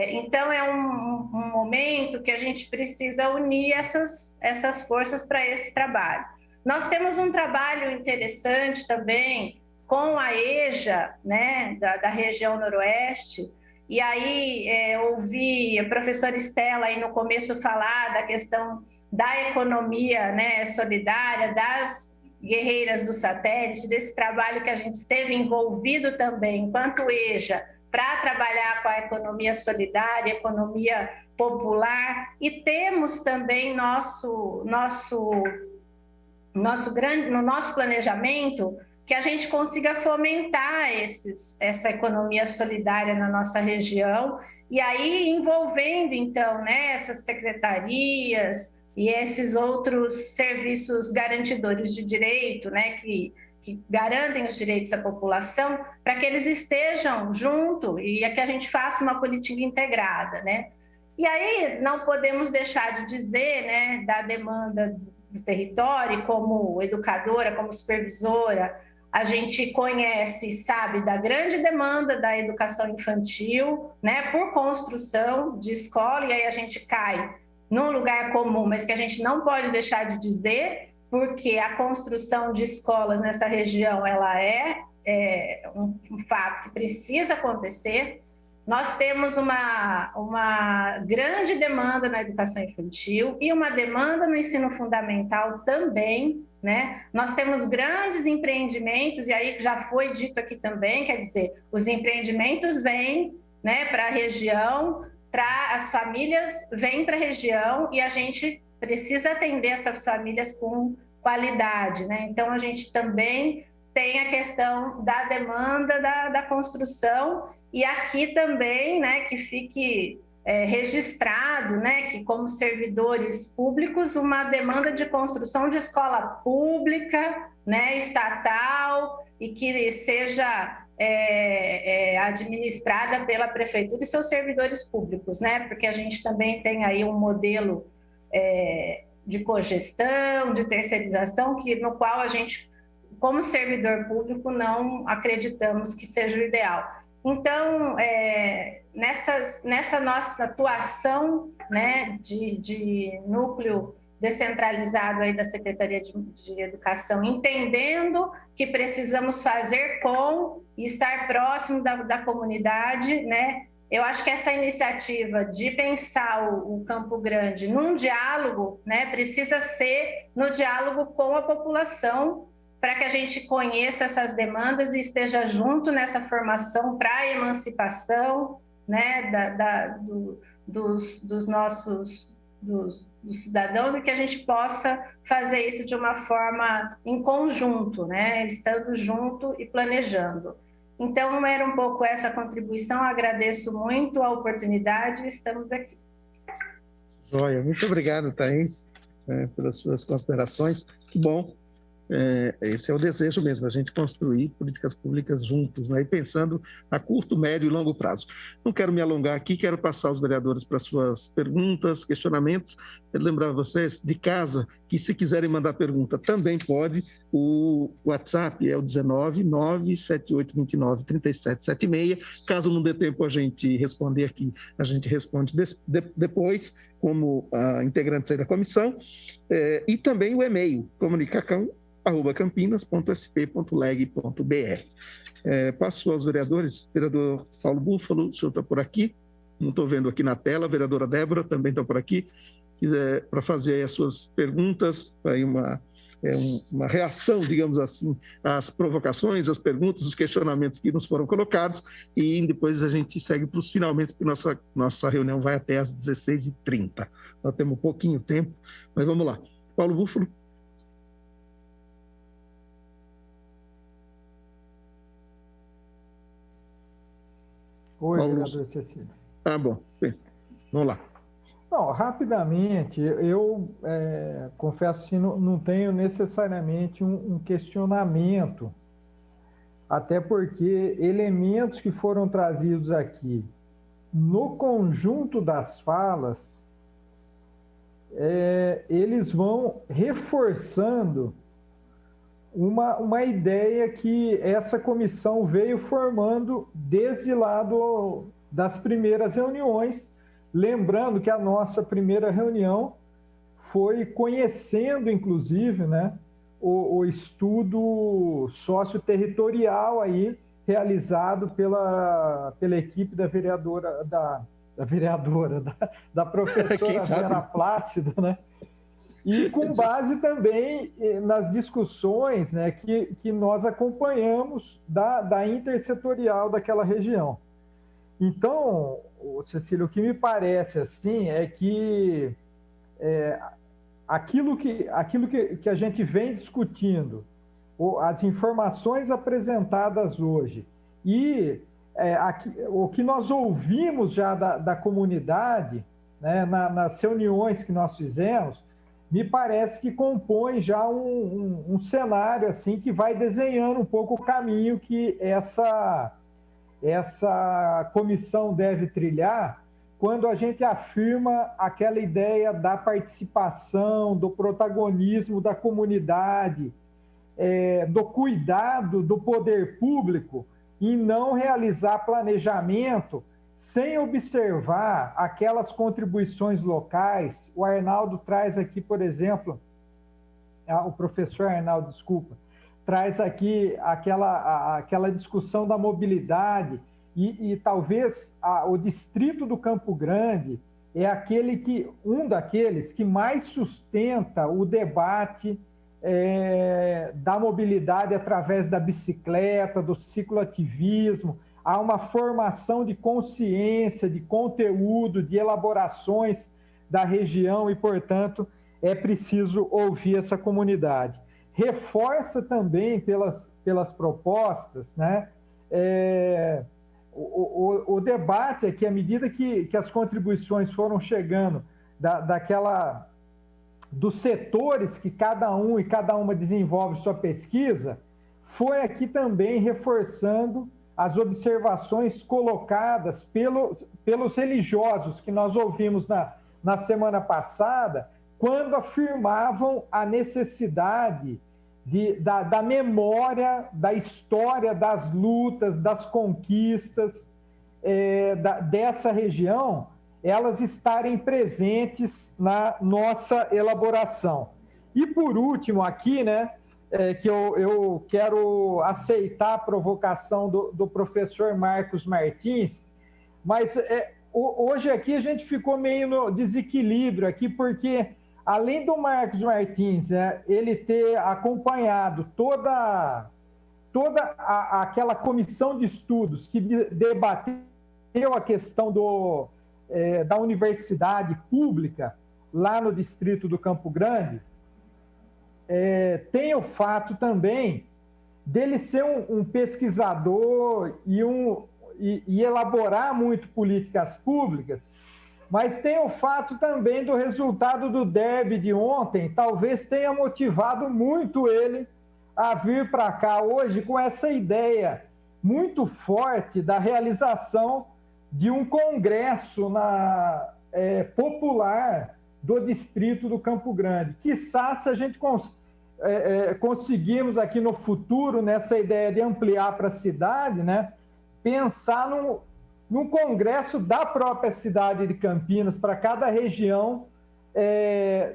Então, é um momento que a gente precisa unir essas forças para esse trabalho. Nós temos um trabalho interessante também com a EJA, né, da região Noroeste, e aí ouvi a professora Estela aí no começo falar da questão da economia, né, solidária, das guerreiras do satélite, desse trabalho que a gente esteve envolvido também, enquanto EJA, para trabalhar com a economia solidária, economia popular, e temos também no nosso planejamento que a gente consiga fomentar essa economia solidária na nossa região, e aí envolvendo, então, né, essas secretarias e esses outros serviços garantidores de direito, né, que garantem os direitos da população, para que eles estejam junto e que a gente faça uma política integrada, né? E aí não podemos deixar de dizer, né, da demanda do território, como educadora, como supervisora, a gente conhece e sabe da grande demanda da educação infantil, né, por construção de escola, e aí a gente cai num lugar comum, mas que a gente não pode deixar de dizer, porque a construção de escolas nessa região ela é um fato que precisa acontecer. Nós temos uma grande demanda na educação infantil e uma demanda no ensino fundamental também, né? Nós temos grandes empreendimentos, e aí já foi dito aqui também, quer dizer, os empreendimentos vêm, né, para a região, as famílias vêm para a região e a gente precisa atender essas famílias com qualidade, né? Então, a gente também tem a questão da demanda da construção, e aqui também, né, que fique registrado, né, que como servidores públicos, uma demanda de construção de escola pública, né, estatal, e que seja administrada pela prefeitura e seus servidores públicos, né, porque a gente também tem aí um modelo de cogestão, de terceirização, no qual a gente, como servidor público, não acreditamos que seja o ideal. Então, nessa nossa atuação, né, de núcleo descentralizado aí da Secretaria de Educação, entendendo que precisamos fazer com e estar próximo da comunidade, né? Eu acho que essa iniciativa de pensar o Campo Grande num diálogo, né, precisa ser no diálogo com a população, para que a gente conheça essas demandas e esteja junto nessa formação para a emancipação, né, dos nossos cidadãos, e que a gente possa fazer isso de uma forma em conjunto, né, estando junto e planejando. Então, era um pouco essa contribuição, agradeço muito a oportunidade, estamos aqui. Joia, muito obrigado, Thaís, pelas suas considerações. Que bom. Esse é o desejo mesmo, a gente construir políticas públicas juntos, né? E pensando a curto, médio e longo prazo. Não quero me alongar aqui, quero passar os vereadores para suas perguntas, questionamentos. Quero lembrar vocês de casa que, se quiserem mandar pergunta, também pode. O WhatsApp é o 19978293776. Caso não dê tempo a gente responder aqui, a gente responde depois, como integrantes aí da comissão. E também o e-mail, comunicação@campinas.sp.leg.br. Passo aos vereadores. Vereador Paulo Búfalo, o senhor está por aqui? Não estou vendo aqui na tela. A vereadora Débora também está por aqui, para fazer as suas perguntas, aí uma reação, digamos assim, às provocações, às perguntas, os questionamentos que nos foram colocados, e depois a gente segue para os finalmente, porque nossa reunião vai até às 16h30. Nós temos um pouquinho tempo, mas vamos lá. Paulo Búfalo. Oi, vereador Cecílio. Tá bom, vamos lá. Não, rapidamente, eu confesso que não tenho necessariamente um questionamento, até porque elementos que foram trazidos aqui no conjunto das falas, eles vão reforçando uma ideia que essa comissão veio formando desde lá das primeiras reuniões, lembrando que a nossa primeira reunião foi conhecendo, inclusive, né, o estudo socioterritorial aí, realizado pela equipe da vereadora, da professora Vera Plácido, né? E com base também nas discussões, né, que nós acompanhamos da intersetorial daquela região. Então, Cecília, o que me parece assim é que aquilo que a gente vem discutindo, as informações apresentadas hoje e o que nós ouvimos já da comunidade, né, nas reuniões que nós fizemos, me parece que compõe já um cenário assim que vai desenhando um pouco o caminho que essa comissão deve trilhar quando a gente afirma aquela ideia da participação, do protagonismo da comunidade, do cuidado do poder público em não realizar planejamento sem observar aquelas contribuições locais. O Arnaldo traz aqui, por exemplo, o professor Arnaldo, desculpa, traz aqui aquela discussão da mobilidade e talvez o distrito do Campo Grande é um daqueles que mais sustenta o debate da mobilidade através da bicicleta, do cicloativismo. Há uma formação de consciência, de conteúdo, de elaborações da região e, portanto, é preciso ouvir essa comunidade. Reforça também pelas propostas, né, o debate é que, à medida que as contribuições foram chegando dos setores que cada um e cada uma desenvolve sua pesquisa, foi aqui também reforçando as observações colocadas pelos religiosos que nós ouvimos na semana passada, quando afirmavam a necessidade da memória, da história, das lutas, das conquistas dessa região, elas estarem presentes na nossa elaboração. E, por último, aqui, né, que eu quero aceitar a provocação do professor Marcos Martins, mas hoje aqui a gente ficou meio no desequilíbrio aqui, porque além do Marcos Martins, né, ele ter acompanhado toda aquela comissão de estudos que debateu a questão da universidade pública lá no distrito do Campo Grande, tem o fato também dele ser um pesquisador e elaborar muito políticas públicas, mas tem o fato também do resultado do derby de ontem, talvez tenha motivado muito ele a vir para cá hoje com essa ideia muito forte da realização de um congresso popular do distrito do Campo Grande. Quiçá, se a gente conseguirmos aqui no futuro, nessa ideia de ampliar para a cidade, né, pensar num congresso da própria cidade de Campinas, para cada região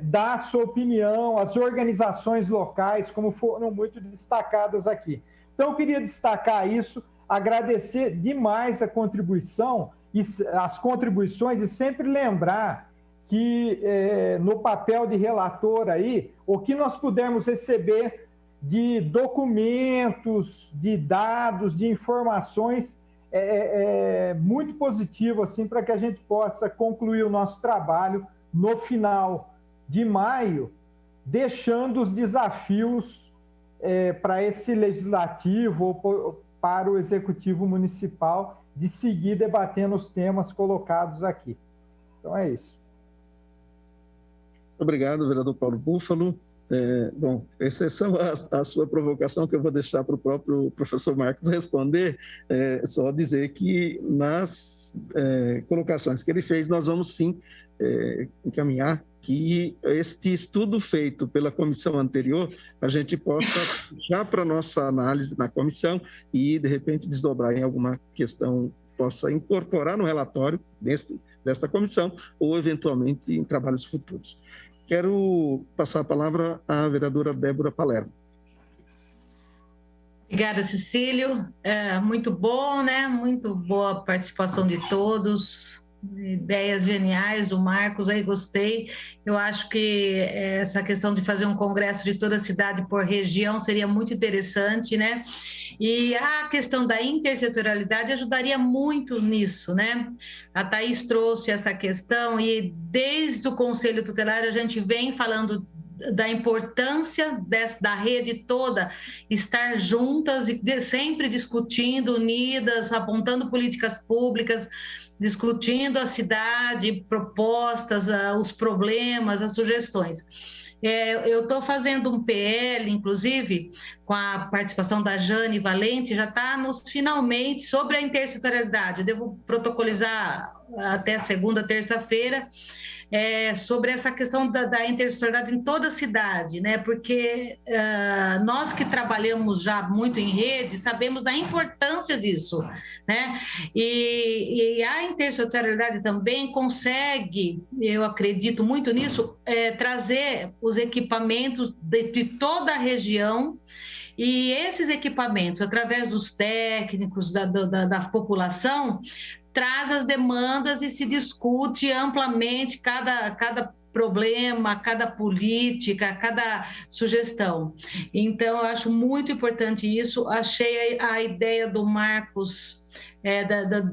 dar a sua opinião, as organizações locais, como foram muito destacadas aqui. Então, eu queria destacar isso, agradecer demais a contribuição, as contribuições, e sempre lembrar que no papel de relator aí, o que nós pudermos receber de documentos, de dados, de informações, é muito positivo assim, para que a gente possa concluir o nosso trabalho no final de maio, deixando os desafios para esse legislativo ou para o executivo municipal de seguir debatendo os temas colocados aqui. Então é isso. Obrigado, vereador Paulo Búfalo. Bom, exceção a sua provocação, que eu vou deixar para o próprio professor Marcos responder, só dizer que nas colocações que ele fez, nós vamos sim encaminhar que este estudo feito pela comissão anterior, a gente possa já para nossa análise na comissão e, de repente, desdobrar em alguma questão, possa incorporar no relatório desta comissão ou, eventualmente, em trabalhos futuros. Quero passar a palavra à vereadora Débora Palermo. Obrigada, Cecílio. Muito bom, né? Muito boa a participação de todos. Ideias geniais do Marcos, aí gostei. Eu acho que essa questão de fazer um congresso de toda a cidade por região seria muito interessante, né? E a questão da intersetorialidade ajudaria muito nisso, né? A Thaís trouxe essa questão e desde o Conselho Tutelar a gente vem falando da importância da rede toda estar juntas e sempre discutindo, unidas, apontando políticas públicas, discutindo a cidade, propostas, os problemas, as sugestões. Eu estou fazendo um PL, inclusive, com a participação da Jane Valente, já está nos finalmente sobre a intersetorialidade. Eu devo protocolizar até segunda, terça-feira, sobre essa questão da intersetorialidade em toda a cidade, né? Porque nós que trabalhamos já muito em rede sabemos da importância disso, né? E a intersetorialidade também consegue, eu acredito muito nisso, trazer os equipamentos de toda a região. E esses equipamentos, através dos técnicos, da população, traz as demandas e se discute amplamente cada problema, cada política, cada sugestão. Então, eu acho muito importante isso. Achei a ideia do Marcos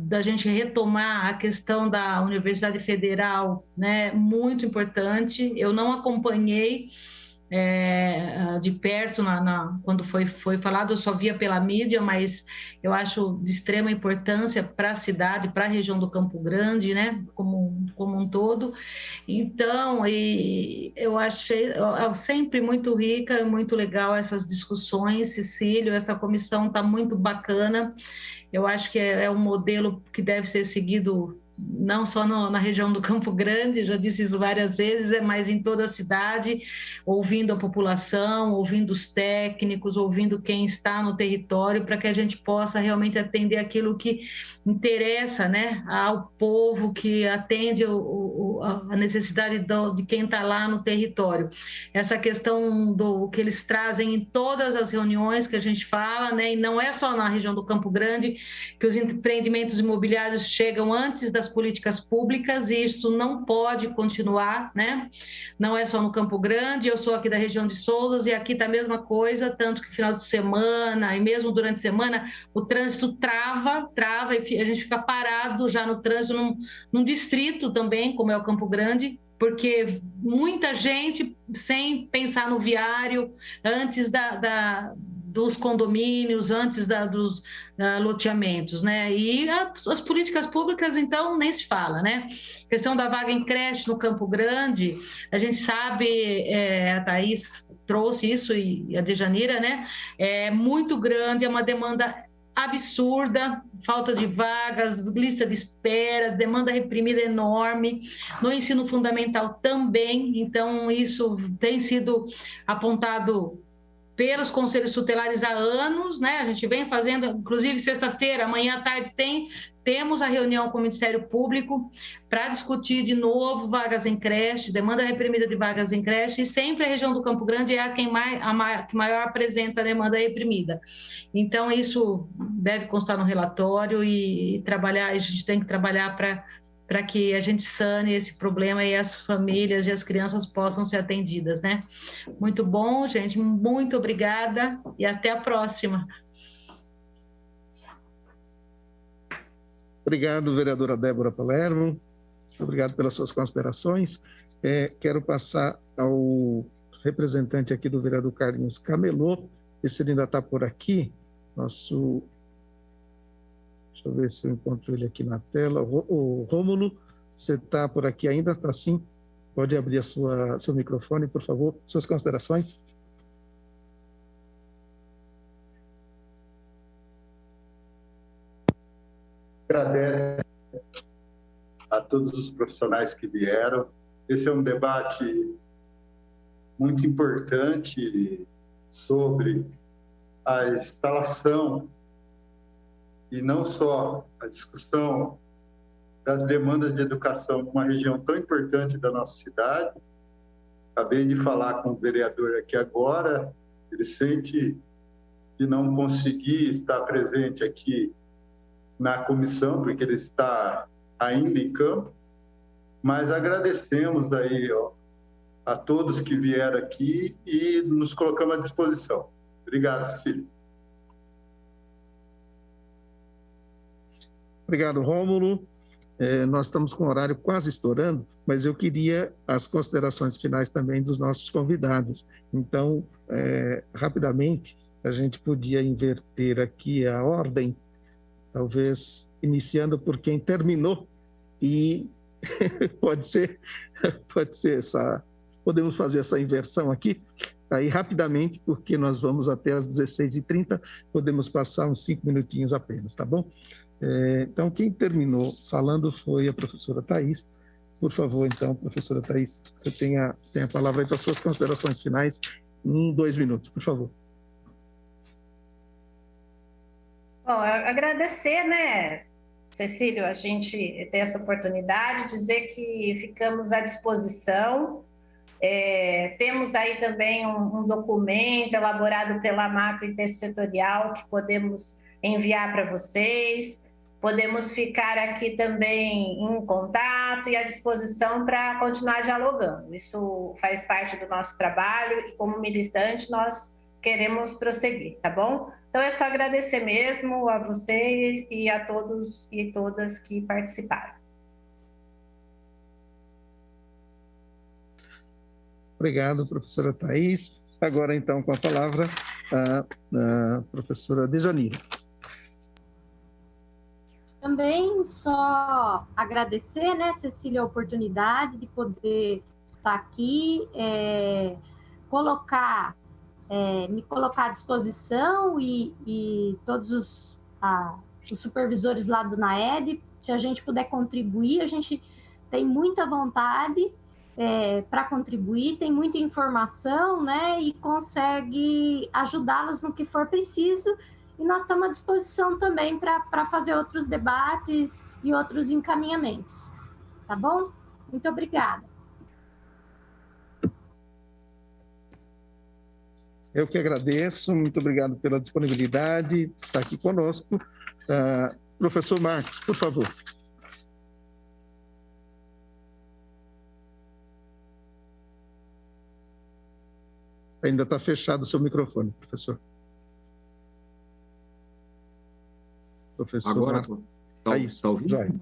da gente retomar a questão da Universidade Federal, né, muito importante. Eu não acompanhei, de perto quando foi falado, eu só via pela mídia, mas eu acho de extrema importância para a cidade, para a região do Campo Grande, né, como um todo. Então, eu achei sempre muito rica, muito legal essas discussões, Cecílio, essa comissão está muito bacana. Eu acho que é um modelo que deve ser seguido não só na região do Campo Grande, já disse isso várias vezes, mas em toda a cidade, ouvindo a população, ouvindo os técnicos, ouvindo quem está no território, para que a gente possa realmente atender aquilo que interessa, né, ao povo, que atende a necessidade de quem está lá no território. Essa questão do que eles trazem em todas as reuniões que a gente fala, né, e não é só na região do Campo Grande, que os empreendimentos imobiliários chegam antes das políticas públicas, e isso não pode continuar, né? Não é só no Campo Grande, eu sou aqui da região de Souzas e aqui está a mesma coisa, tanto que final de semana e mesmo durante a semana o trânsito trava e a gente fica parado já no trânsito num distrito também, como é o Campo Grande, porque muita gente sem pensar no viário antes dos condomínios, antes dos loteamentos, né? E as políticas públicas, então, nem se fala, né? Questão da vaga em creche no Campo Grande, a gente sabe, a Thaís trouxe isso e a Dejanira, né? É muito grande, é uma demanda absurda, falta de vagas, lista de espera, demanda reprimida enorme, no ensino fundamental também, então isso tem sido apontado pelos conselhos tutelares há anos, né? A gente vem fazendo, inclusive sexta-feira, amanhã à tarde temos a reunião com o Ministério Público para discutir de novo vagas em creche, demanda reprimida de vagas em creche, e sempre a região do Campo Grande é a que maior apresenta a demanda reprimida. Então, isso deve constar no relatório e a gente tem que trabalhar para que a gente sane esse problema e as famílias e as crianças possam ser atendidas, né? Muito bom, gente, muito obrigada e até a próxima. Obrigado, vereadora Débora Palermo. Obrigado pelas suas considerações. Quero passar ao representante aqui do vereador Carlinhos Camelô, se ele ainda está por aqui, deixa eu ver se eu encontro ele aqui na tela. O Rômulo, você está por aqui ainda? Está sim? Pode abrir seu microfone, por favor. Suas considerações. Agradeço a todos os profissionais que vieram. Esse é um debate muito importante sobre a instalação e não só a discussão das demandas de educação numa região tão importante da nossa cidade. Acabei de falar com o vereador aqui agora, ele sente que não conseguir estar presente aqui na comissão, porque ele está ainda em campo, mas agradecemos aí a todos que vieram aqui e nos colocamos à disposição. Obrigado, Cecílio. Obrigado, Rômulo. Nós estamos com o horário quase estourando, mas eu queria as considerações finais também dos nossos convidados. Então, rapidamente, a gente podia inverter aqui a ordem, talvez iniciando por quem terminou, e pode ser podemos fazer essa inversão aqui, aí rapidamente, porque nós vamos até às 16h30, podemos passar uns 5 minutinhos apenas, tá bom? Então, quem terminou falando foi a professora Thaís. Por favor, então, professora Thaís, você tem a palavra aí para as suas considerações finais em 2 minutos, por favor. Bom, agradecer, né, Cecílio, a gente ter essa oportunidade, dizer que ficamos à disposição. Temos aí também um documento elaborado pela macro intersetorial que podemos enviar para vocês. Podemos ficar aqui também em contato e à disposição para continuar dialogando. Isso faz parte do nosso trabalho e, como militante, nós queremos prosseguir, tá bom? Então, é só agradecer mesmo a vocês e a todos e todas que participaram. Obrigado, professora Thais. Agora, então, com a palavra, a professora Dejanira. Também só agradecer, né, Cecília, a oportunidade de poder estar aqui, me colocar à disposição e todos os supervisores lá do NAED, se a gente puder contribuir, a gente tem muita vontade para contribuir, tem muita informação, né, e consegue ajudá-los no que for preciso, e nós estamos à disposição também para fazer outros debates e outros encaminhamentos, tá bom? Muito obrigada. Eu que agradeço, muito obrigado pela disponibilidade de estar aqui conosco. Professor Marcos, por favor. Ainda está fechado o seu microfone, professor. Agora está ouvindo?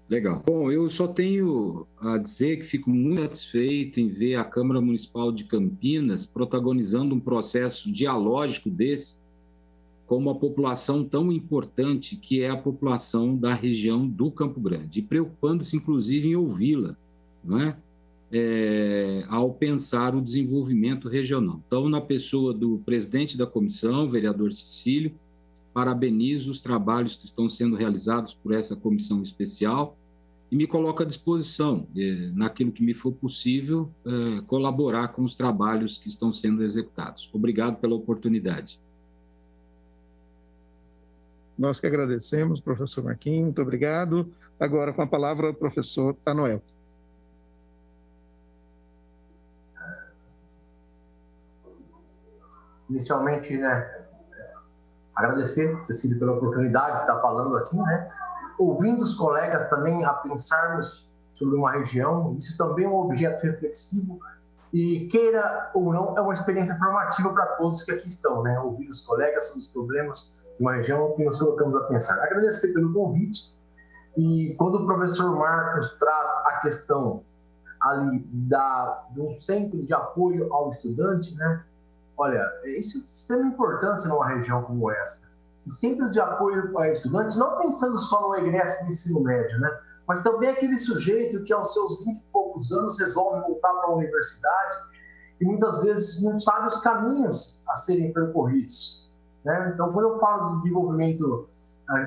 Legal. Bom, eu só tenho a dizer que fico muito satisfeito em ver a Câmara Municipal de Campinas protagonizando um processo dialógico desse com uma população tão importante que é a população da região do Campo Grande, e preocupando-se, inclusive, em ouvi-la, não é? Ao pensar o desenvolvimento regional. Então, na pessoa do presidente da comissão, vereador Cecílio, parabenizo os trabalhos que estão sendo realizados por essa comissão especial e me coloco à disposição, naquilo que me for possível, colaborar com os trabalhos que estão sendo executados. Obrigado pela oportunidade. Nós que agradecemos, professor Marquinhos, muito obrigado. Agora, com a palavra, o professor Anoel. Inicialmente, né, agradecer, Cecília, pela oportunidade de estar falando aqui, né? Ouvindo os colegas também a pensarmos sobre uma região, isso também é um objeto reflexivo e, queira ou não, é uma experiência formativa para todos que aqui estão, né? Ouvir os colegas sobre os problemas de uma região que nos colocamos a pensar. Agradecer pelo convite e quando o professor Marcos traz a questão ali de um centro de apoio ao estudante, né? Olha, isso é de extrema importância numa região como essa. E centros de apoio a estudantes, não pensando só no egresso do ensino médio, né? Mas também aquele sujeito que aos seus 20 e poucos anos resolve voltar para a universidade e muitas vezes não sabe os caminhos a serem percorridos, né? Então, quando eu falo de desenvolvimento,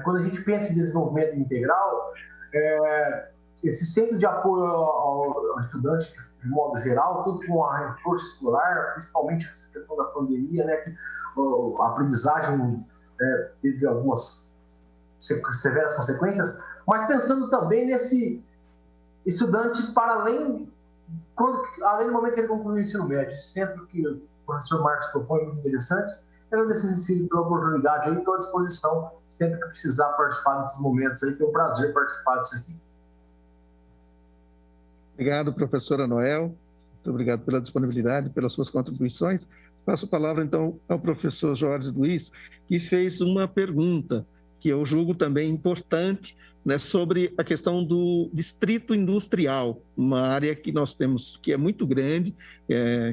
quando a gente pensa em desenvolvimento integral, esse centro de apoio ao estudante, de modo geral, tudo com a reforço escolar, principalmente essa questão da pandemia, né, que a aprendizagem teve algumas severas consequências, mas pensando também nesse estudante para além do momento que ele conclui o ensino médio, esse centro que o professor Marcos propõe é muito interessante. Eu agradeço, Cecília, pela oportunidade, aí estou à disposição sempre que precisar participar desses momentos aí, que é um prazer participar disso aqui. Obrigado, professora Noel. Muito obrigado pela disponibilidade, pelas suas contribuições. Passo a palavra, então, ao professor Jorge Luiz, que fez uma pergunta que eu julgo também importante, né, sobre a questão do distrito industrial, uma área que nós temos que é muito grande,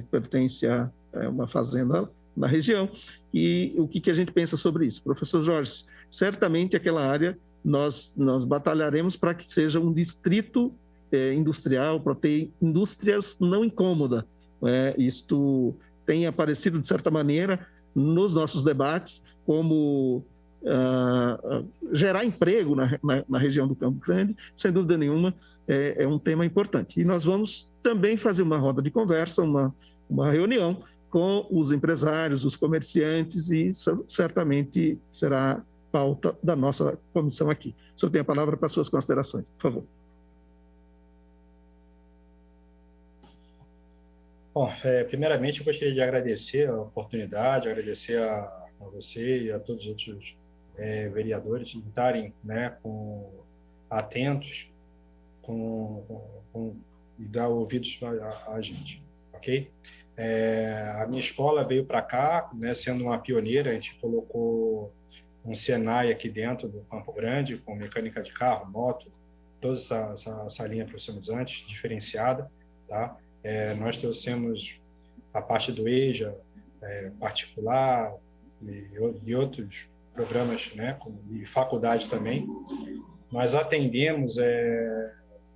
pertence a uma fazenda na região, e o que a gente pensa sobre isso? Professor Jorge, certamente aquela área nós batalharemos para que seja um distrito industrial, para ter indústrias não incômodas. Isto tem aparecido, de certa maneira, nos nossos debates, como gerar emprego na região do Campo Grande, sem dúvida nenhuma, é um tema importante. E nós vamos também fazer uma roda de conversa, uma reunião com os empresários, os comerciantes, e isso certamente será pauta da nossa comissão aqui. O senhor tem a palavra para suas considerações, por favor. Bom, primeiramente eu gostaria de agradecer a oportunidade, agradecer a você e a todos os outros vereadores de estarem, né, atentos e dar ouvidos a gente, ok? A minha escola veio para cá, né, sendo uma pioneira, a gente colocou um Senai aqui dentro do Campo Grande, com mecânica de carro, moto, toda essa linha profissionalizante, diferenciada, tá? Nós trouxemos a parte do EJA, particular, e outros programas, né, e faculdade também. Nós atendemos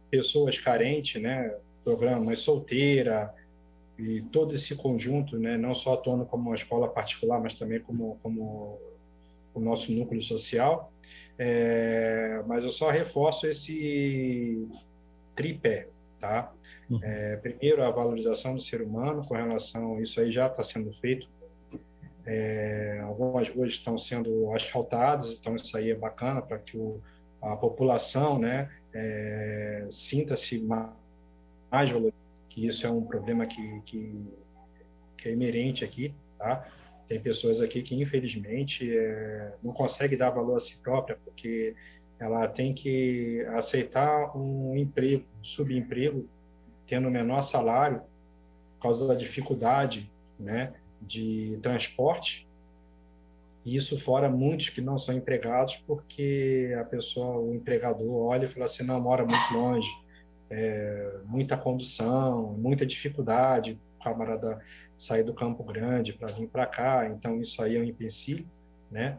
pessoas carentes, né, programa Mãe Solteira, e todo esse conjunto, né, não só atuando como uma escola particular, mas também como o nosso núcleo social. Mas eu só reforço esse tripé, tá? Primeiro, a valorização do ser humano, com relação a isso aí já está sendo feito. Algumas ruas estão sendo asfaltadas, então isso aí é bacana para que a população, né, sinta-se mais valorizada, que isso é um problema que é inerente aqui, tá? Tem pessoas aqui que, infelizmente, não conseguem dar valor a si própria, porque ela tem que aceitar um emprego, subemprego, tendo menor salário, por causa da dificuldade, né, de transporte. E isso fora muitos que não são empregados, porque o empregador olha e fala assim, não, mora muito longe, muita condução, muita dificuldade, o camarada sair do Campo Grande para vir para cá, então isso aí é um empecilho, né?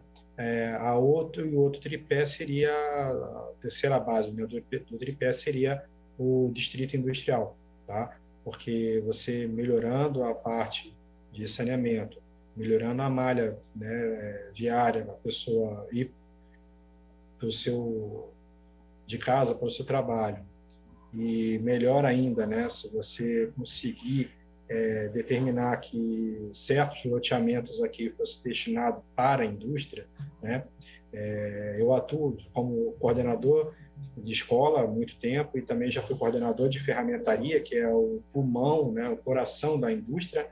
O outro tripé seria, a terceira base, né, do tripé seria o distrito industrial, tá? Porque você melhorando a parte de saneamento, melhorando a malha, né, diária, a pessoa ir de casa para o seu trabalho, e melhor ainda, né, se você conseguir determinar que certos loteamentos aqui fossem destinados para a indústria, né? Eu atuo como coordenador de escola há muito tempo e também já fui coordenador de ferramentaria, que é o pulmão, né, o coração da indústria.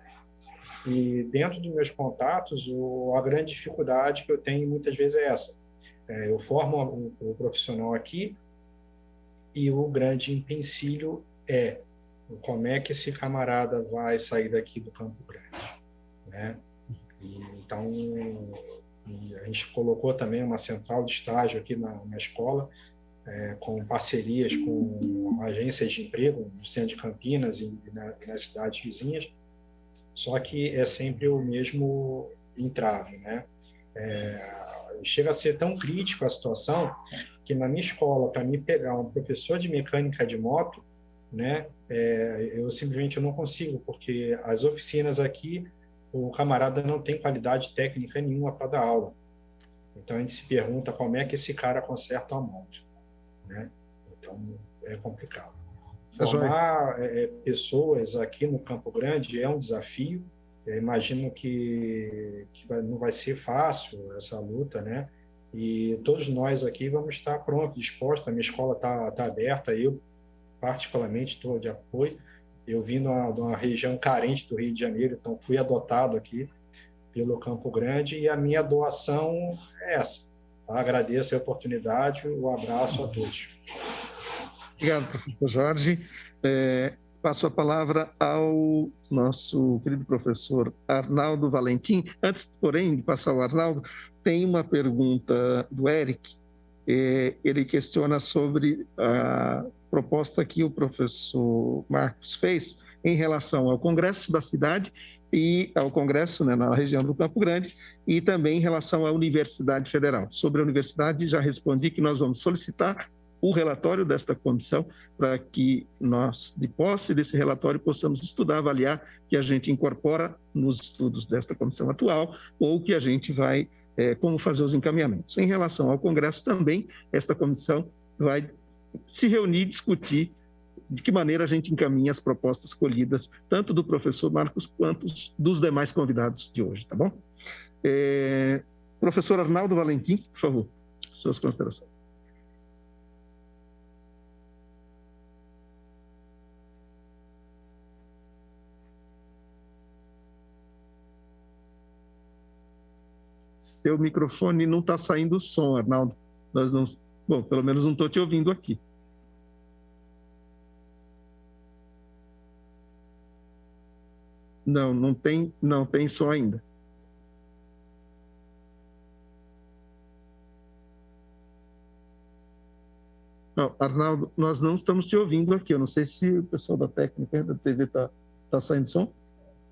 E dentro dos meus contatos, a grande dificuldade que eu tenho muitas vezes é essa. Eu formo o profissional aqui e o grande empecilho é como é que esse camarada vai sair daqui do Campo Grande, né? Então, a gente colocou também uma central de estágio aqui na escola, com parcerias com agências de emprego no centro de Campinas e nas cidades vizinhas, só que é sempre o mesmo entrave, né? Chega a ser tão crítico a situação que na minha escola, para mim pegar um professor de mecânica de moto, né, eu simplesmente não consigo, porque as oficinas aqui, o camarada não tem qualidade técnica nenhuma para dar aula. Então a gente se pergunta como é que esse cara conserta a moto, né? Então é complicado. Formar pessoas aqui no Campo Grande é um desafio. Eu imagino que não vai ser fácil essa luta, né? E todos nós aqui vamos estar prontos, dispostos. A minha escola está aberta, eu particularmente estou de apoio. Eu vim de uma região carente do Rio de Janeiro, então fui adotado aqui pelo Campo Grande e a minha doação é essa. Tá? Agradeço a oportunidade, um abraço a todos. Obrigado, professor Jorge. Passo a palavra ao nosso querido professor Arnaldo Valentim. Antes, porém, de passar ao Arnaldo, tem uma pergunta do Eric. Ele questiona sobre a proposta que o professor Marcos fez em relação ao Congresso da cidade e ao Congresso, né, na região do Campo Grande, e também em relação à Universidade Federal. Sobre a universidade, já respondi que nós vamos solicitar o relatório desta comissão para que nós, de posse desse relatório, possamos estudar, avaliar, que a gente incorpora nos estudos desta comissão atual ou que a gente vai, como fazer os encaminhamentos. Em relação ao Congresso também, esta comissão vai se reunir e discutir de que maneira a gente encaminha as propostas colhidas, tanto do professor Marcos quanto dos demais convidados de hoje, tá bom? Professor Arnaldo Valentim, por favor, suas considerações. Seu microfone não está saindo o som, Arnaldo. Nós não... Bom, pelo menos não estou te ouvindo aqui. Não tem som ainda. Não, Arnaldo, nós não estamos te ouvindo aqui. Eu não sei se o pessoal da técnica da TV está saindo som.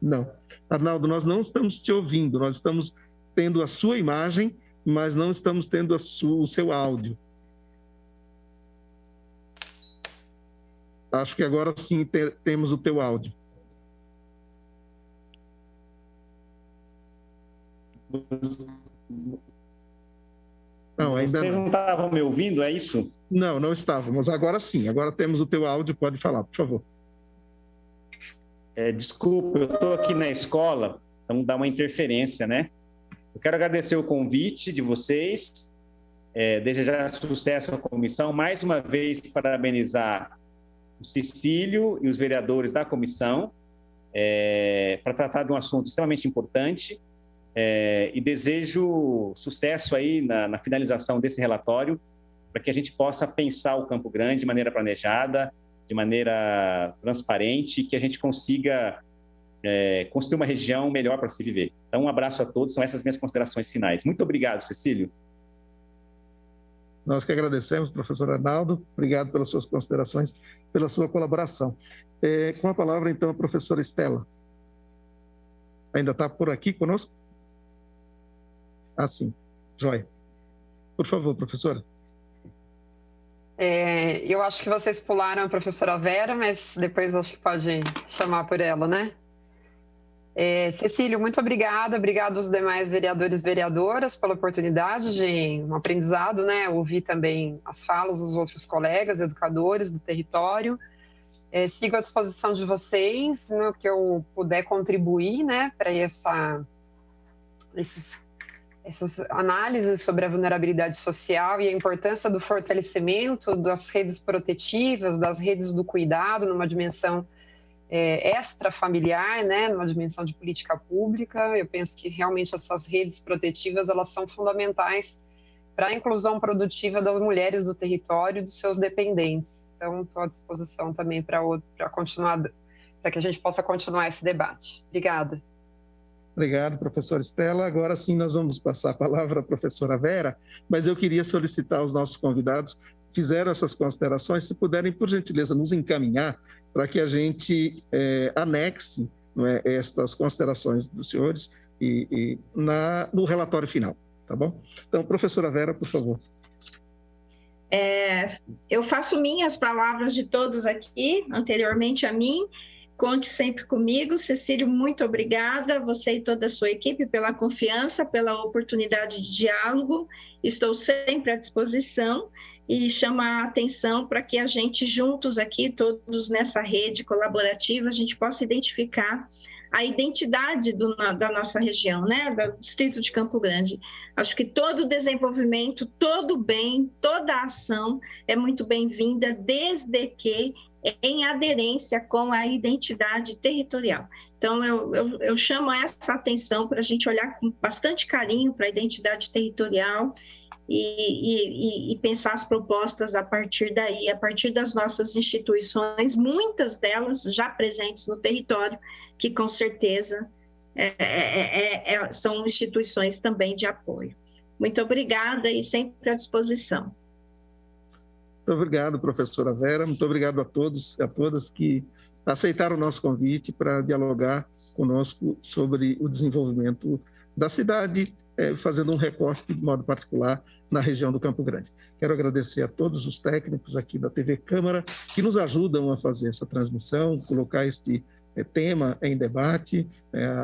Não. Arnaldo, nós não estamos te ouvindo. Nós estamos tendo a sua imagem, mas não estamos tendo o seu áudio. Acho que agora sim temos o teu áudio. Não, ainda Vocês não estavam me ouvindo, é isso? Não, não estávamos. Agora sim, agora temos o teu áudio, pode falar, por favor. Desculpa, eu estou aqui na escola, então dá uma interferência, né? Eu quero agradecer o convite de vocês, desejar sucesso à comissão, mais uma vez parabenizar o Cecílio e os vereadores da comissão, para tratar de um assunto extremamente importante, e desejo sucesso aí na finalização desse relatório, para que a gente possa pensar o Campo Grande de maneira planejada, de maneira transparente, e que a gente consiga construir uma região melhor para se viver. Então, um abraço a todos, são essas minhas considerações finais. Muito obrigado, Cecílio. Nós que agradecemos, professor Arnaldo, obrigado pelas suas considerações, pela sua colaboração. Com a palavra, então, a professora Estela. Ainda está por aqui conosco? Ah, sim. Joia. Por favor, professora. Eu acho que vocês pularam a professora Vera, mas depois acho que pode chamar por ela, né? Cecílio, muito obrigada. Obrigado aos demais vereadores e vereadoras pela oportunidade de um aprendizado, né? Ouvir também as falas dos outros colegas, educadores do território. Sigo à disposição de vocês no que eu puder contribuir, né? Para essas análises sobre a vulnerabilidade social e a importância do fortalecimento das redes protetivas, das redes do cuidado, numa dimensão extrafamiliar, né, numa dimensão de política pública. Eu penso que realmente essas redes protetivas elas são fundamentais para a inclusão produtiva das mulheres do território e dos seus dependentes. Então, estou à disposição também para continuar, para que a gente possa continuar esse debate. Obrigada. Obrigado, professora Estela. Agora sim nós vamos passar a palavra à professora Vera, mas eu queria solicitar aos nossos convidados que fizeram essas considerações, se puderem, por gentileza, nos encaminhar para que a gente anexe, não é, estas considerações dos senhores no relatório final, tá bom? Então, professora Vera, por favor. Eu faço minhas palavras de todos aqui, anteriormente a mim. Conte sempre comigo. Cecílio, muito obrigada, você e toda a sua equipe, pela confiança, pela oportunidade de diálogo. Estou sempre à disposição e chamo a atenção para que a gente, juntos aqui, todos nessa rede colaborativa, a gente possa identificar a identidade da nossa região, né? Do distrito de Campo Grande. Acho que todo desenvolvimento, todo bem, toda ação é muito bem-vinda, desde que em aderência com a identidade territorial. Então, eu chamo essa atenção para a gente olhar com bastante carinho para a identidade territorial e pensar as propostas a partir daí, a partir das nossas instituições, muitas delas já presentes no território, que com certeza são instituições também de apoio. Muito obrigada e sempre à disposição. Muito obrigado, professora Vera. Muito obrigado a todos e a todas que aceitaram o nosso convite para dialogar conosco sobre o desenvolvimento da cidade, fazendo um recorte de modo particular na região do Campo Grande. Quero agradecer a todos os técnicos aqui da TV Câmara que nos ajudam a fazer essa transmissão, colocar este tema em debate,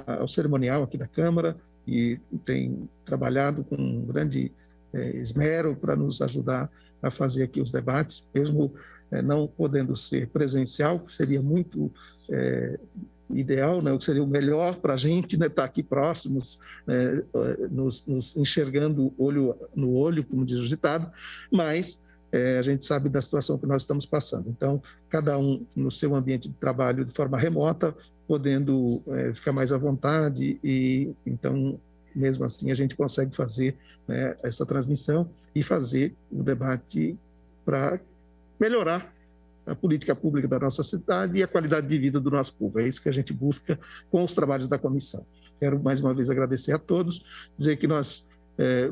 ao cerimonial aqui da Câmara, e tem trabalhado com um grande esmero para nos ajudar a fazer aqui os debates, mesmo não podendo ser presencial, que seria muito ideal, né? O que seria o melhor para a gente, né? Estar aqui próximos, nos enxergando olho no olho, como diz o ditado, mas a gente sabe da situação que nós estamos passando. Então, cada um no seu ambiente de trabalho de forma remota, podendo ficar mais à vontade, e então, mesmo assim, a gente consegue fazer, né, essa transmissão e fazer o debate para melhorar a política pública da nossa cidade e a qualidade de vida do nosso povo. É isso que a gente busca com os trabalhos da comissão. Quero mais uma vez agradecer a todos, dizer que nós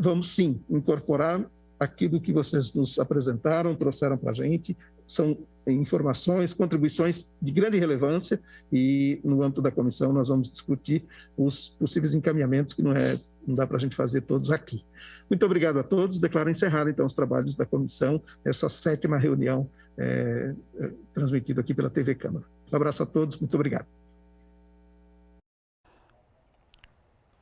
vamos sim incorporar aquilo que vocês nos apresentaram, trouxeram para a gente. São informações, contribuições de grande relevância e, no âmbito da comissão, nós vamos discutir os possíveis encaminhamentos que não dá para a gente fazer todos aqui. Muito obrigado a todos. Declaro encerrado, então, os trabalhos da comissão, essa 7ª reunião transmitida aqui pela TV Câmara. Um abraço a todos, muito obrigado.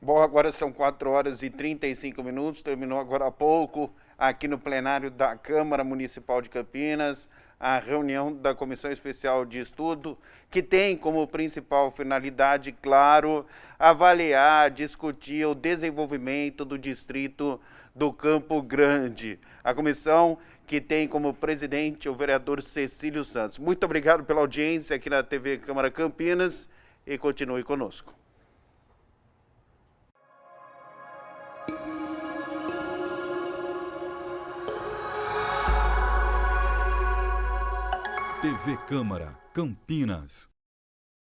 Bom, agora são 4h35, terminou agora há pouco, aqui no plenário da Câmara Municipal de Campinas, a reunião da Comissão Especial de Estudo, que tem como principal finalidade, claro, avaliar, discutir o desenvolvimento do distrito do Campo Grande. A comissão que tem como presidente o vereador Cecílio Santos. Muito obrigado pela audiência aqui na TV Câmara Campinas e continue conosco. TV Câmara Campinas.